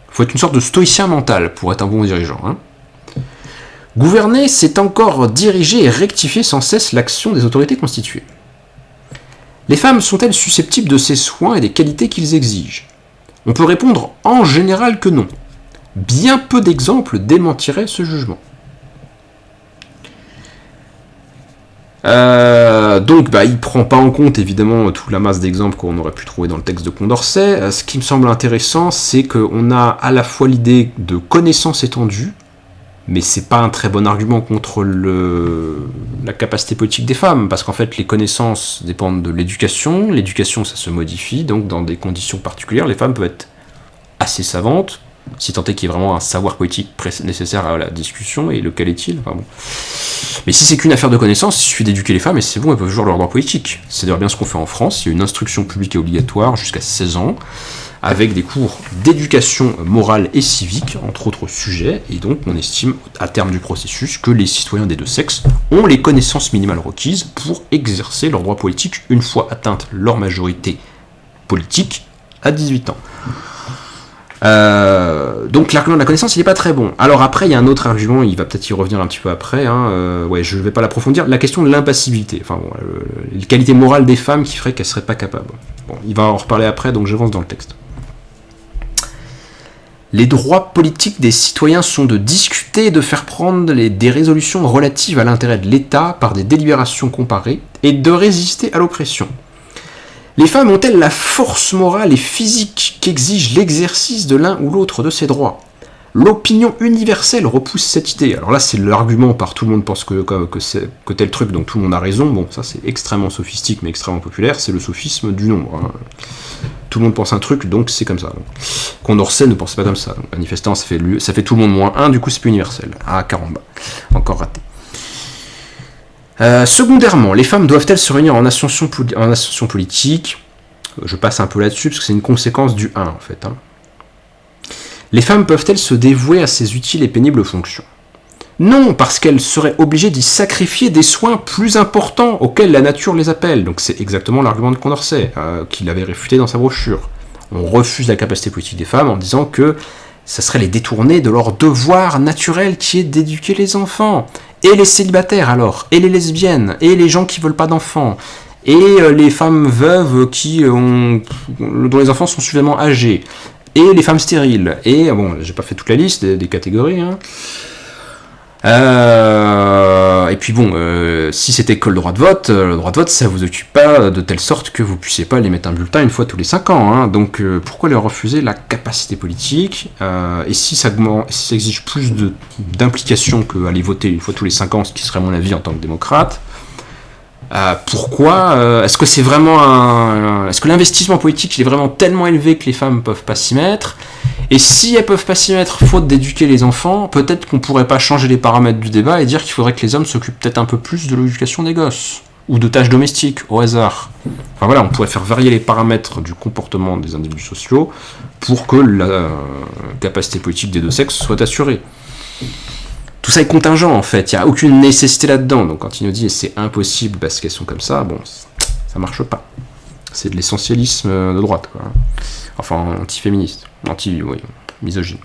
Il faut être une sorte de stoïcien mental pour être un bon dirigeant. Gouverner, c'est encore diriger et rectifier sans cesse l'action des autorités constituées. Les femmes sont-elles susceptibles de ces soins et des qualités qu'ils exigent? On peut répondre en général que non. Bien peu d'exemples démentiraient ce jugement. Donc, il ne prend pas en compte évidemment toute la masse d'exemples qu'on aurait pu trouver dans le texte de Condorcet. Ce qui me semble intéressant, c'est qu'on a à la fois l'idée de connaissance étendue, mais c'est pas un très bon argument contre la capacité politique des femmes, parce qu'en fait les connaissances dépendent de l'éducation, l'éducation ça se modifie, donc dans des conditions particulières, les femmes peuvent être assez savantes, si tant est qu'il y ait vraiment un savoir politique nécessaire à la discussion, et lequel est-il? Enfin bon. Mais si c'est qu'une affaire de connaissance, il suffit d'éduquer les femmes et c'est bon, elles peuvent jouer leur droit politique. C'est d'ailleurs bien ce qu'on fait en France, il y a une instruction publique et obligatoire jusqu'à 16 ans, avec des cours d'éducation morale et civique, entre autres sujets, et donc on estime, à terme du processus, que les citoyens des deux sexes ont les connaissances minimales requises pour exercer leur droit politique une fois atteinte leur majorité politique à 18 ans. Donc l'argument de la connaissance il n'est pas très bon. Alors après il y a un autre argument, il va peut-être y revenir un petit peu après, je ne vais pas l'approfondir, la question de l'impassibilité, les qualités morales des femmes qui feraient qu'elles ne seraient pas capables. Bon, il va en reparler après, donc j'avance dans le texte. Les droits politiques des citoyens sont de discuter et de faire prendre des résolutions relatives à l'intérêt de l'État par des délibérations comparées et de résister à l'oppression. Les femmes ont-elles la force morale et physique qu'exige l'exercice de l'un ou l'autre de ces droits? L'opinion universelle repousse cette idée. Alors là, c'est l'argument par tout le monde pense que tel truc, donc tout le monde a raison. Bon, ça c'est extrêmement sophistique, mais extrêmement populaire. C'est le sophisme du nombre. Tout le monde pense un truc, donc c'est comme ça. Condorcet ne pensait pas comme ça. Donc, manifestement, ça fait tout le monde moins 1, du coup c'est plus universel. Ah, caramba. Encore raté. Secondairement, les femmes doivent-elles se réunir en association politique? Je passe un peu là-dessus, parce que c'est une conséquence du 1, en fait. Les femmes peuvent-elles se dévouer à ces utiles et pénibles fonctions? Non, parce qu'elles seraient obligées d'y sacrifier des soins plus importants auxquels la nature les appelle. Donc c'est exactement l'argument de Condorcet, qu'il avait réfuté dans sa brochure. On refuse la capacité politique des femmes en disant que ça serait les détourner de leur devoir naturel qui est d'éduquer les enfants. Et les célibataires alors, et les lesbiennes, et les gens qui veulent pas d'enfants, et les femmes veuves dont les enfants sont suffisamment âgés, et les femmes stériles, et bon, j'ai pas fait toute la liste des catégories, hein. Et puis bon, si c'était que le droit de vote, ça vous occupe pas de telle sorte que vous puissiez pas aller mettre un bulletin une fois tous les 5 ans, hein. Donc pourquoi leur refuser la capacité politique, et si ça exige plus d'implication qu'aller voter une fois tous les 5 ans, ce qui serait mon avis en tant que démocrate, pourquoi est-ce que c'est vraiment est-ce que l'investissement politique il est vraiment tellement élevé que les femmes peuvent pas s'y mettre? Et si elles peuvent pas s'y mettre faute d'éduquer les enfants, peut-être qu'on pourrait pas changer les paramètres du débat et dire qu'il faudrait que les hommes s'occupent peut-être un peu plus de l'éducation des gosses ou de tâches domestiques au hasard. Enfin voilà, on pourrait faire varier les paramètres du comportement des individus sociaux pour que la capacité politique des deux sexes soit assurée. Tout ça est contingent en fait, il n'y a aucune nécessité là-dedans. Donc quand il nous dit c'est impossible parce qu'elles sont comme ça, bon, ça marche pas. C'est de l'essentialisme de droite, quoi. Enfin, anti-féministe, misogyne.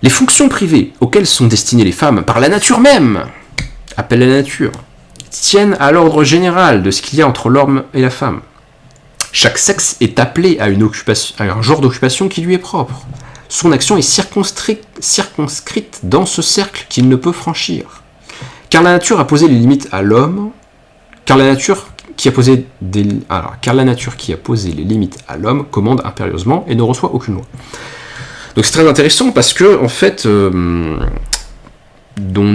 Les fonctions privées auxquelles sont destinées les femmes par la nature même, appelle la nature, tiennent à l'ordre général de ce qu'il y a entre l'homme et la femme. Chaque sexe est appelé à un genre d'occupation qui lui est propre. Son action est circonscrite dans ce cercle qu'il ne peut franchir. Car la nature a posé les limites à l'homme, car la nature qui a posé les limites à l'homme commande impérieusement et ne reçoit aucune loi. Donc c'est très intéressant parce que en fait, on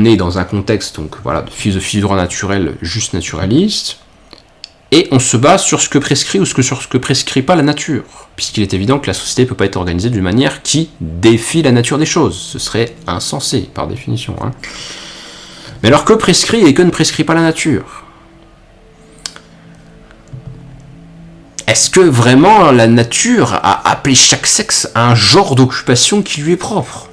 est dans un contexte de philosophie du droit naturel juste naturaliste, et on se base sur ce que prescrit ou sur ce que prescrit pas la nature, puisqu'il est évident que la société ne peut pas être organisée d'une manière qui défie la nature des choses. Ce serait insensé, par définition. Hein. Mais alors que prescrit et que ne prescrit pas la nature? Est-ce que vraiment la nature a appelé chaque sexe à un genre d'occupation qui lui est propre?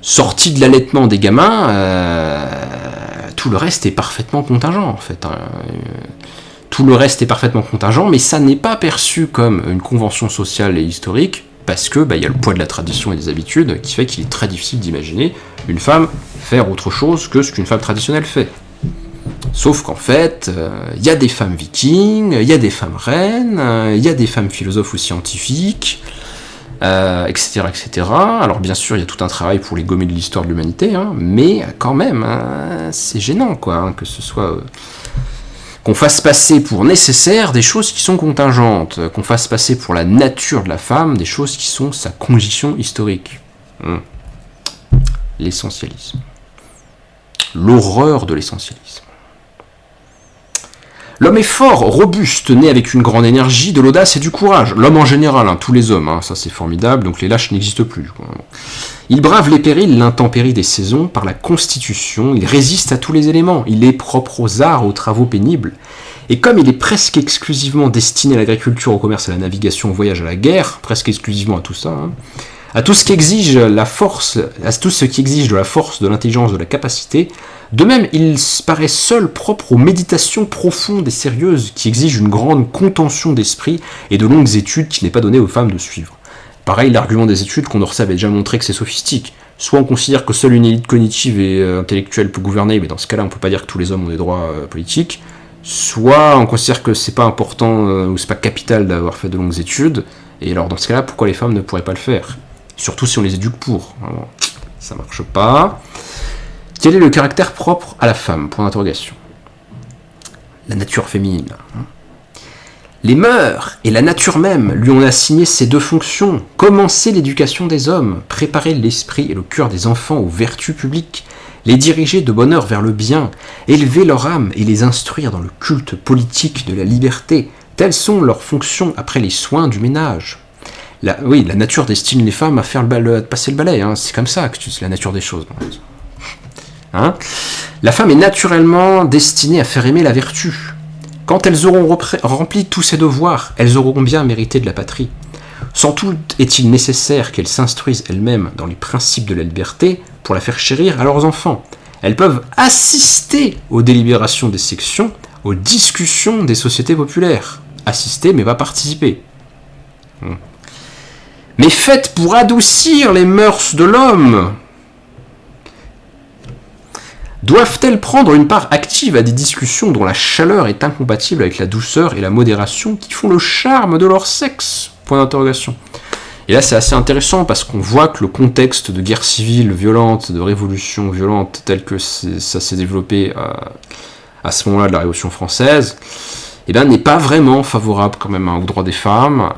Sorti de l'allaitement des gamins, tout le reste est parfaitement contingent en fait. Tout le reste est parfaitement contingent, mais ça n'est pas perçu comme une convention sociale et historique, parce que y a le poids de la tradition et des habitudes qui fait qu'il est très difficile d'imaginer une femme faire autre chose que ce qu'une femme traditionnelle fait. Sauf qu'en fait, il y a des femmes vikings, il y a des femmes reines, il y a des femmes philosophes ou scientifiques, etc., etc. Alors bien sûr, il y a tout un travail pour les gommer de l'histoire de l'humanité, hein, mais quand même, c'est gênant, quoi, hein, que ce soit... qu'on fasse passer pour nécessaire des choses qui sont contingentes, qu'on fasse passer pour la nature de la femme des choses qui sont sa condition historique. L'essentialisme. L'horreur de l'essentialisme. L'homme est fort, robuste, né avec une grande énergie, de l'audace et du courage. L'homme en général, hein, tous les hommes, hein, ça c'est formidable, donc les lâches n'existent plus. Quoi. Il brave les périls, l'intempérie des saisons, par la constitution, il résiste à tous les éléments, il est propre aux arts, aux travaux pénibles, et comme il est presque exclusivement destiné à l'agriculture, au commerce, à la navigation, au voyage, à la guerre, presque exclusivement à tout ça, hein, à tout ce qui exige la force, à tout ce qui exige de la force, de l'intelligence, de la capacité. De même, il paraît seul propre aux méditations profondes et sérieuses qui exigent une grande contention d'esprit et de longues études qui n'est pas donné aux femmes de suivre. Pareil, l'argument des études, Condorcet avait déjà montré que c'est sophistique. Soit on considère que seule une élite cognitive et intellectuelle peut gouverner, mais dans ce cas-là, on peut pas dire que tous les hommes ont des droits politiques. Soit on considère que c'est pas important ou c'est pas capital d'avoir fait de longues études. Et alors dans ce cas-là, pourquoi les femmes ne pourraient pas le faire? Surtout si on les éduque pour. Alors, ça marche pas. Quel est le caractère propre à la femme? Point d'interrogation. La nature féminine. Les mœurs et la nature même lui ont assigné ces deux fonctions. Commencer l'éducation des hommes, préparer l'esprit et le cœur des enfants aux vertus publiques, les diriger de bonne heure vers le bien, élever leur âme et les instruire dans le culte politique de la liberté. Telles sont leurs fonctions après les soins du ménage. La nature destine les femmes à faire passer le balai. Hein. C'est comme ça que c'est la nature des choses. Hein? La femme est naturellement destinée à faire aimer la vertu. Quand elles auront rempli tous ses devoirs, elles auront bien mérité de la patrie. Sans doute est-il nécessaire qu'elles s'instruisent elles-mêmes dans les principes de la liberté pour la faire chérir à leurs enfants. Elles peuvent assister aux délibérations des sections, aux discussions des sociétés populaires. Assister, mais pas participer. Mais faites pour adoucir les mœurs de l'homme. Doivent-elles prendre une part active à des discussions dont la chaleur est incompatible avec la douceur et la modération qui font le charme de leur sexe ? Point d'interrogation. Et là, c'est assez intéressant parce qu'on voit que le contexte de guerre civile violente, de révolution violente, tel que ça s'est développé à ce moment-là de la Révolution française, eh bien, n'est pas vraiment favorable quand même aux droits des femmes.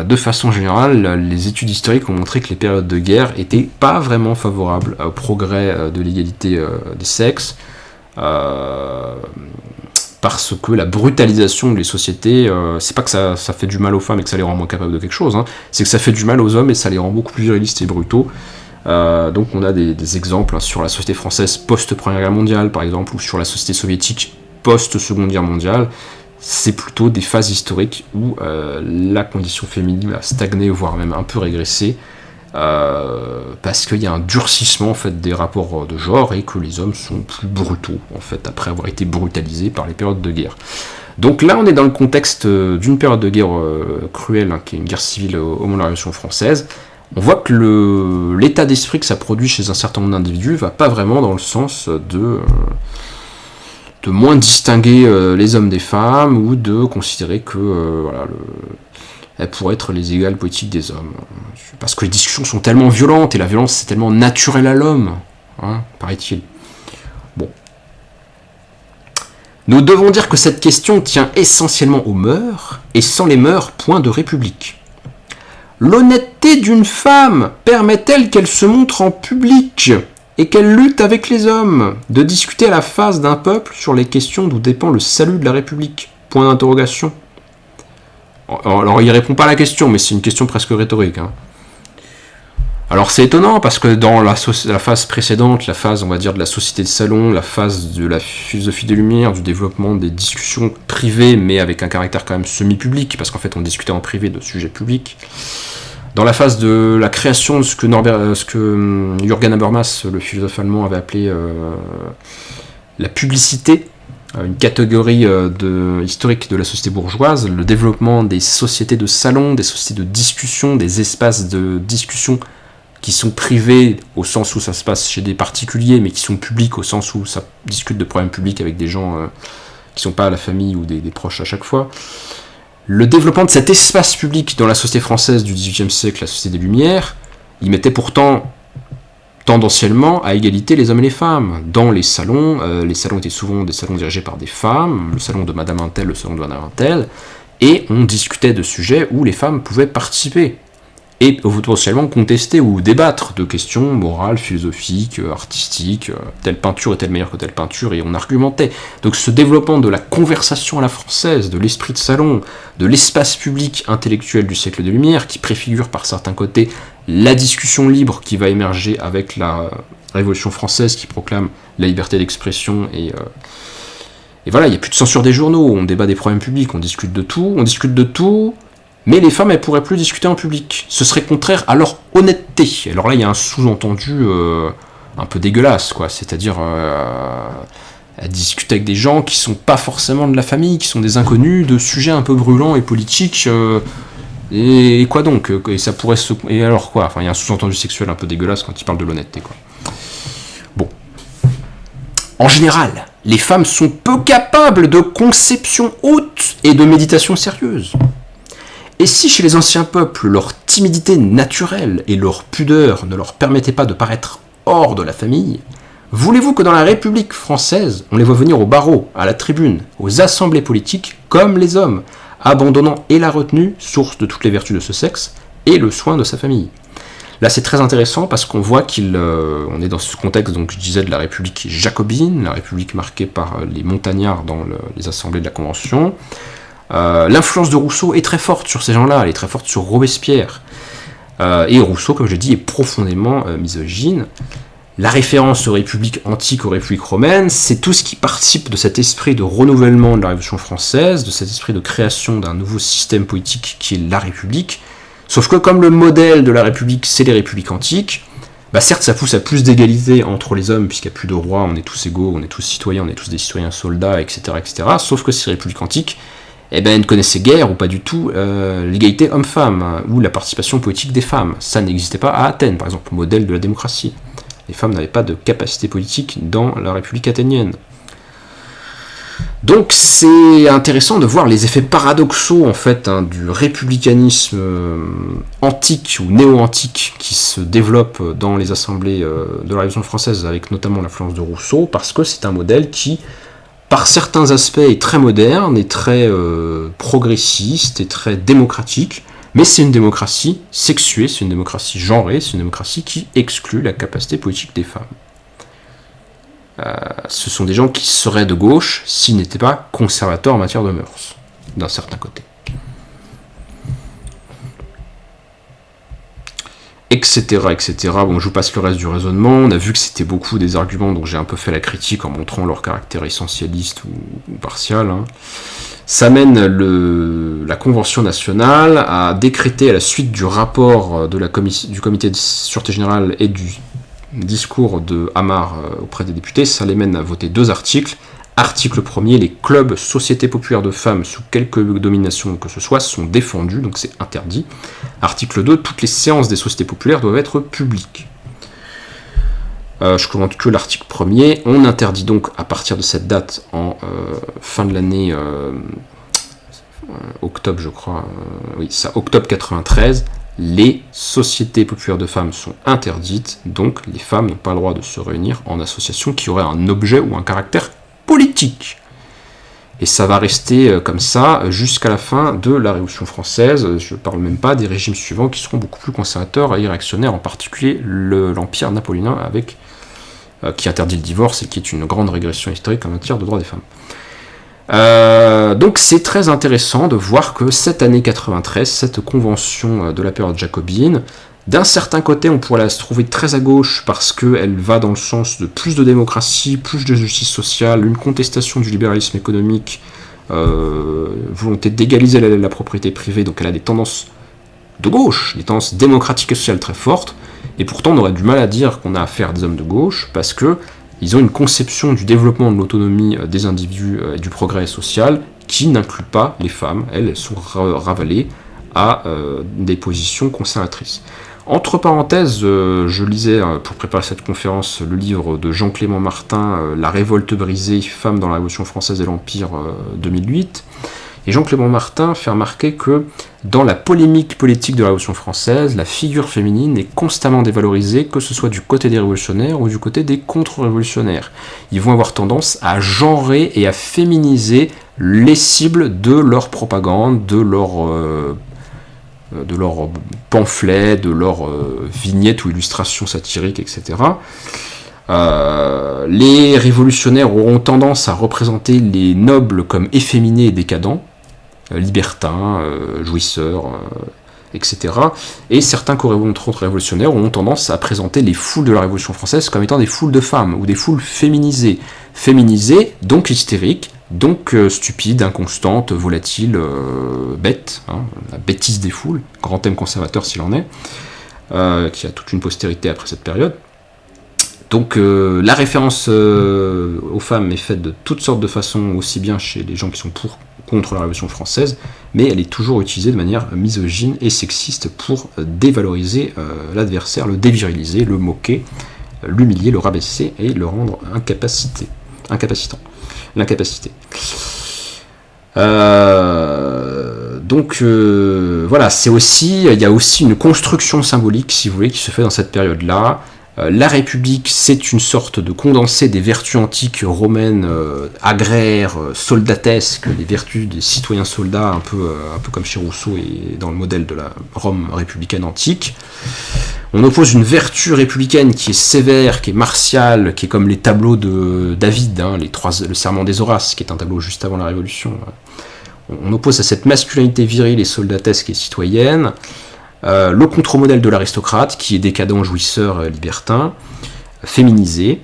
De façon générale, les études historiques ont montré que les périodes de guerre n'étaient pas vraiment favorables au progrès de l'égalité des sexes, parce que la brutalisation des sociétés, c'est pas que ça fait du mal aux femmes et que ça les rend moins capables de quelque chose, hein, c'est que ça fait du mal aux hommes et ça les rend beaucoup plus virilistes et brutaux. Donc on a des exemples sur la société française post-Première Guerre mondiale, par exemple, ou sur la société soviétique post-Seconde Guerre mondiale. C'est plutôt des phases historiques où la condition féminine a stagné, voire même un peu régressé, parce qu'il y a un durcissement en fait, des rapports de genre et que les hommes sont plus brutaux, en fait, après avoir été brutalisés par les périodes de guerre. Donc là, on est dans le contexte d'une période de guerre cruelle, hein, qui est une guerre civile au moment de la Révolution française. On voit que l'état d'esprit que ça produit chez un certain nombre d'individus va pas vraiment dans le sens de moins distinguer les hommes des femmes ou de considérer que elles pourraient être les égales politiques des hommes. Parce que les discussions sont tellement violentes et la violence c'est tellement naturel à l'homme, hein, paraît-il. Bon. Nous devons dire que cette question tient essentiellement aux mœurs, et sans les mœurs, point de république. L'honnêteté d'une femme permet-elle qu'elle se montre en public et qu'elle lutte avec les hommes, de discuter à la face d'un peuple sur les questions d'où dépend le salut de la République ? Point d'interrogation. Alors il répond pas à la question, mais c'est une question presque rhétorique. Hein. Alors c'est étonnant, parce que dans la phase précédente, la phase, on va dire, de la société de salon, la phase de la philosophie des Lumières, du développement des discussions privées, mais avec un caractère quand même semi-public, parce qu'en fait on discutait en privé de sujets publics, dans la phase de la création de ce que Jürgen Habermas, le philosophe allemand, avait appelé la publicité, une catégorie historique de la société bourgeoise, le développement des sociétés de salon, des sociétés de discussion, des espaces de discussion qui sont privés au sens où ça se passe chez des particuliers, mais qui sont publics au sens où ça discute de problèmes publics avec des gens qui ne sont pas à la famille ou des proches à chaque fois. Le développement de cet espace public dans la société française du XVIIIe siècle, la société des Lumières, il mettait pourtant tendanciellement à égalité les hommes et les femmes. Dans les salons étaient souvent des salons dirigés par des femmes, le salon de Madame Untel, le salon de Madame Untel, et on discutait de sujets où les femmes pouvaient participer, et potentiellement contester ou débattre de questions morales, philosophiques, artistiques, telle peinture est-elle meilleure que telle peinture, et on argumentait. Donc ce développement de la conversation à la française, de l'esprit de salon, de l'espace public intellectuel du siècle des Lumières, qui préfigure par certains côtés la discussion libre qui va émerger avec la Révolution française, qui proclame la liberté d'expression, et voilà, il n'y a plus de censure des journaux, on débat des problèmes publics, on discute de tout, mais les femmes, elles pourraient plus discuter en public. Ce serait contraire à leur honnêteté. Alors là, il y a un sous-entendu un peu dégueulasse, quoi. C'est-à-dire, elles discutent avec des gens qui sont pas forcément de la famille, qui sont des inconnus, de sujets un peu brûlants et politiques. Et quoi donc ? Et ça pourrait se... Et alors quoi ? Enfin, il y a un sous-entendu sexuel un peu dégueulasse quand il parle de l'honnêteté, quoi. Bon. En général, les femmes sont peu capables de conception haute et de méditation sérieuse. Et si chez les anciens peuples, leur timidité naturelle et leur pudeur ne leur permettaient pas de paraître hors de la famille, voulez-vous que dans la République française, on les voit venir au barreau, à la tribune, aux assemblées politiques, comme les hommes, abandonnant et la retenue, source de toutes les vertus de ce sexe, et le soin de sa famille. Là, c'est très intéressant parce qu'on voit on est dans ce contexte, donc je disais, de la République jacobine, la République marquée par les montagnards dans les assemblées de la Convention. L'influence de Rousseau est très forte sur ces gens-là, elle est très forte sur Robespierre. Et Rousseau, comme je l'ai dit, est profondément misogyne. La référence aux républiques antiques, aux républiques romaines, c'est tout ce qui participe de cet esprit de renouvellement de la Révolution française, de cet esprit de création d'un nouveau système politique qui est la République, Sauf que comme le modèle de la République, c'est les républiques antiques, certes ça pousse à plus d'égalité entre les hommes, puisqu'il n'y a plus de rois, on est tous égaux, on est tous citoyens, on est tous des citoyens soldats, etc. Sauf que ces républiques antiques, elles ne connaissaient guère, ou pas du tout, l'égalité homme-femme, ou la participation politique des femmes. Ça n'existait pas à Athènes, par exemple, modèle de la démocratie. Les femmes n'avaient pas de capacité politique dans la République athénienne. Donc c'est intéressant de voir les effets paradoxaux en fait du républicanisme antique ou néo-antique qui se développe dans les assemblées de la Révolution française avec notamment l'influence de Rousseau, parce que c'est un modèle qui, par certains aspects, est très moderne et très progressiste et très démocratique, mais c'est une démocratie sexuée, c'est une démocratie genrée, c'est une démocratie qui exclut la capacité politique des femmes. Ce sont des gens qui seraient de gauche s'ils n'étaient pas conservateurs en matière de mœurs, d'un certain côté. Etc. Bon, je vous passe le reste du raisonnement. On a vu que c'était beaucoup des arguments, donc j'ai un peu fait la critique en montrant leur caractère essentialiste ou partial. Ça mène la Convention nationale à décréter, à la suite du rapport du comité de sûreté générale et du discours de Hamar auprès des députés, ça les mène à voter 2 articles. Article 1er, les clubs, sociétés populaires de femmes, sous quelque domination que ce soit, sont défendus, donc c'est interdit. Article 2, toutes les séances des sociétés populaires doivent être publiques. Je commente que l'article 1er. On interdit donc, à partir de cette date, en fin de l'année, octobre je crois, octobre 93, les sociétés populaires de femmes sont interdites, donc les femmes n'ont pas le droit de se réunir en association qui aurait un objet ou un caractère politique. Et ça va rester comme ça jusqu'à la fin de la Révolution française. Je ne parle même pas des régimes suivants qui seront beaucoup plus conservateurs et réactionnaires, en particulier l'Empire napoléonien qui interdit le divorce et qui est une grande régression historique en matière de droits des femmes. Donc c'est très intéressant de voir que cette année 93, cette convention de la période jacobine, d'un certain côté on pourrait la trouver très à gauche parce qu'elle va dans le sens de plus de démocratie, plus de justice sociale, une contestation du libéralisme économique, volonté d'égaliser la propriété privée, donc elle a des tendances de gauche, des tendances démocratiques et sociales très fortes, et pourtant on aurait du mal à dire qu'on a affaire à des hommes de gauche parce que ils ont une conception du développement de l'autonomie des individus et du progrès social qui n'inclut pas les femmes. Elles sont ravalées à des positions conservatrices. Entre parenthèses, je lisais pour préparer cette conférence le livre de Jean-Clément Martin, La révolte brisée, femmes dans la Révolution française et l'Empire 2008. Et Jean-Clément Martin fait remarquer que dans la polémique politique de la Révolution française, la figure féminine est constamment dévalorisée, que ce soit du côté des révolutionnaires ou du côté des contre-révolutionnaires. Ils vont avoir tendance à genrer et à féminiser les cibles de leur propagande, de leur pamphlets, de leurs vignettes ou illustrations satiriques, etc. Les révolutionnaires auront tendance à représenter les nobles comme efféminés et décadents, libertins, jouisseurs, etc. Et certains contre-révolutionnaires auront tendance à présenter les foules de la Révolution française comme étant des foules de femmes, ou des foules féminisées. Féminisées, donc hystériques, donc stupides, inconstantes, volatiles, bêtes, la bêtise des foules, grand thème conservateur s'il en est, qui a toute une postérité après cette période. Donc la référence aux femmes est faite de toutes sortes de façons, aussi bien chez les gens qui sont contre la Révolution française, mais elle est toujours utilisée de manière misogyne et sexiste pour dévaloriser l'adversaire, le déviriliser, le moquer, l'humilier, le rabaisser et le rendre incapacitant. L'incapacité. Donc voilà, il y a aussi une construction symbolique, si vous voulez, qui se fait dans cette période-là. La République, c'est une sorte de condensé des vertus antiques romaines, agraires, soldatesques, les vertus des citoyens soldats, un peu comme chez Rousseau et dans le modèle de la Rome républicaine antique. On oppose une vertu républicaine qui est sévère, qui est martiale, qui est comme les tableaux de David, le Serment des Horaces, qui est un tableau juste avant la Révolution. On oppose à cette masculinité virile et soldatesque et citoyenne le contre-modèle de l'aristocrate, qui est décadent, jouisseur, libertin, féminisé.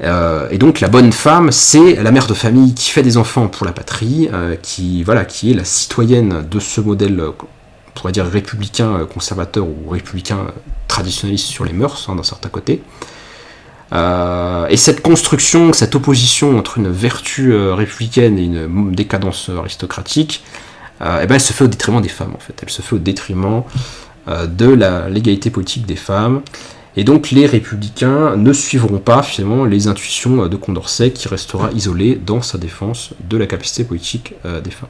Et donc la bonne femme, c'est la mère de famille qui fait des enfants pour la patrie, qui est la citoyenne de ce modèle pourrait dire républicain conservateur ou républicain traditionnaliste sur les mœurs, d'un certain côté. Et cette construction, cette opposition entre une vertu républicaine et une décadence aristocratique, elle se fait au détriment des femmes, en fait. Elle se fait au détriment de l'égalité politique des femmes. Et donc les républicains ne suivront pas finalement les intuitions de Condorcet, qui restera isolé dans sa défense de la capacité politique des femmes.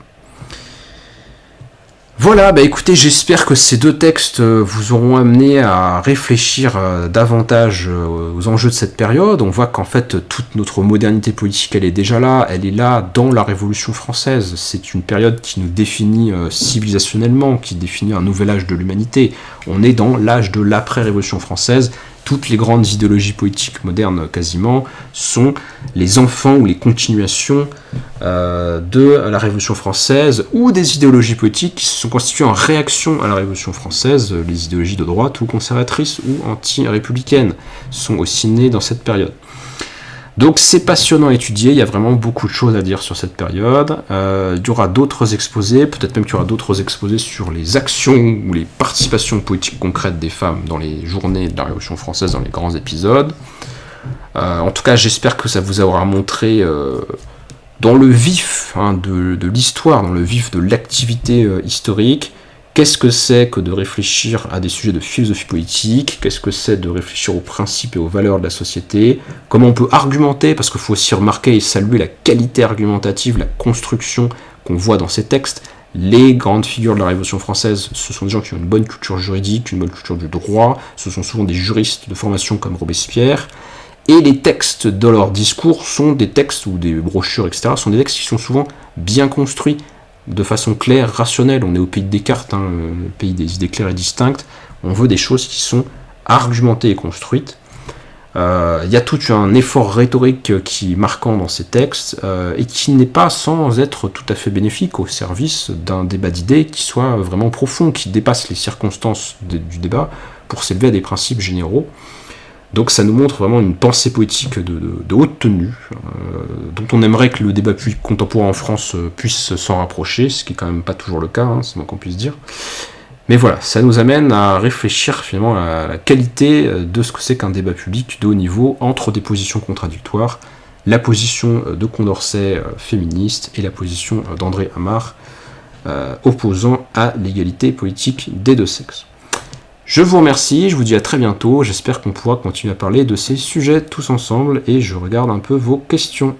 Voilà, écoutez, j'espère que ces deux textes vous auront amené à réfléchir davantage aux enjeux de cette période. On voit qu'en fait, toute notre modernité politique, elle est déjà là, elle est là dans la Révolution française. C'est une période qui nous définit civilisationnellement, qui définit un nouvel âge de l'humanité. On est dans l'âge de l'après-Révolution française. Toutes les grandes idéologies politiques modernes, quasiment, sont les enfants ou les continuations de la Révolution française, ou des idéologies politiques qui se sont constituées en réaction à la Révolution française. Les idéologies de droite ou conservatrices ou anti-républicaines sont aussi nées dans cette période. Donc c'est passionnant à étudier, il y a vraiment beaucoup de choses à dire sur cette période. Il y aura d'autres exposés, peut-être même qu'il y aura d'autres exposés sur les actions ou les participations politiques concrètes des femmes dans les journées de la Révolution française, dans les grands épisodes. En tout cas, j'espère que ça vous aura montré dans le vif de l'histoire, dans le vif de l'activité historique, qu'est-ce que c'est que de réfléchir à des sujets de philosophie politique, qu'est-ce que c'est de réfléchir aux principes et aux valeurs de la société, comment on peut argumenter, parce qu'il faut aussi remarquer et saluer la qualité argumentative, la construction qu'on voit dans ces textes. Les grandes figures de la Révolution française, ce sont des gens qui ont une bonne culture juridique, une bonne culture du droit, ce sont souvent des juristes de formation comme Robespierre, et les textes de leur discours sont des textes, ou des brochures, etc., sont des textes qui sont souvent bien construits, de façon claire, rationnelle. On est au pays de Descartes, le pays des idées claires et distinctes. On veut des choses qui sont argumentées et construites. Il y a tout un effort rhétorique qui est marquant dans ces textes, et qui n'est pas sans être tout à fait bénéfique au service d'un débat d'idées qui soit vraiment profond, qui dépasse les circonstances du débat pour s'élever à des principes généraux. Donc ça nous montre vraiment une pensée poétique de haute tenue, dont on aimerait que le débat public contemporain en France puisse s'en rapprocher, ce qui est quand même pas toujours le cas, c'est moins qu'on puisse dire. Mais voilà, ça nous amène à réfléchir finalement à la qualité de ce que c'est qu'un débat public de haut niveau entre des positions contradictoires, la position de Condorcet féministe et la position d'André Amar opposant à l'égalité politique des deux sexes. Je vous remercie, je vous dis à très bientôt, j'espère qu'on pourra continuer à parler de ces sujets tous ensemble, et je regarde un peu vos questions.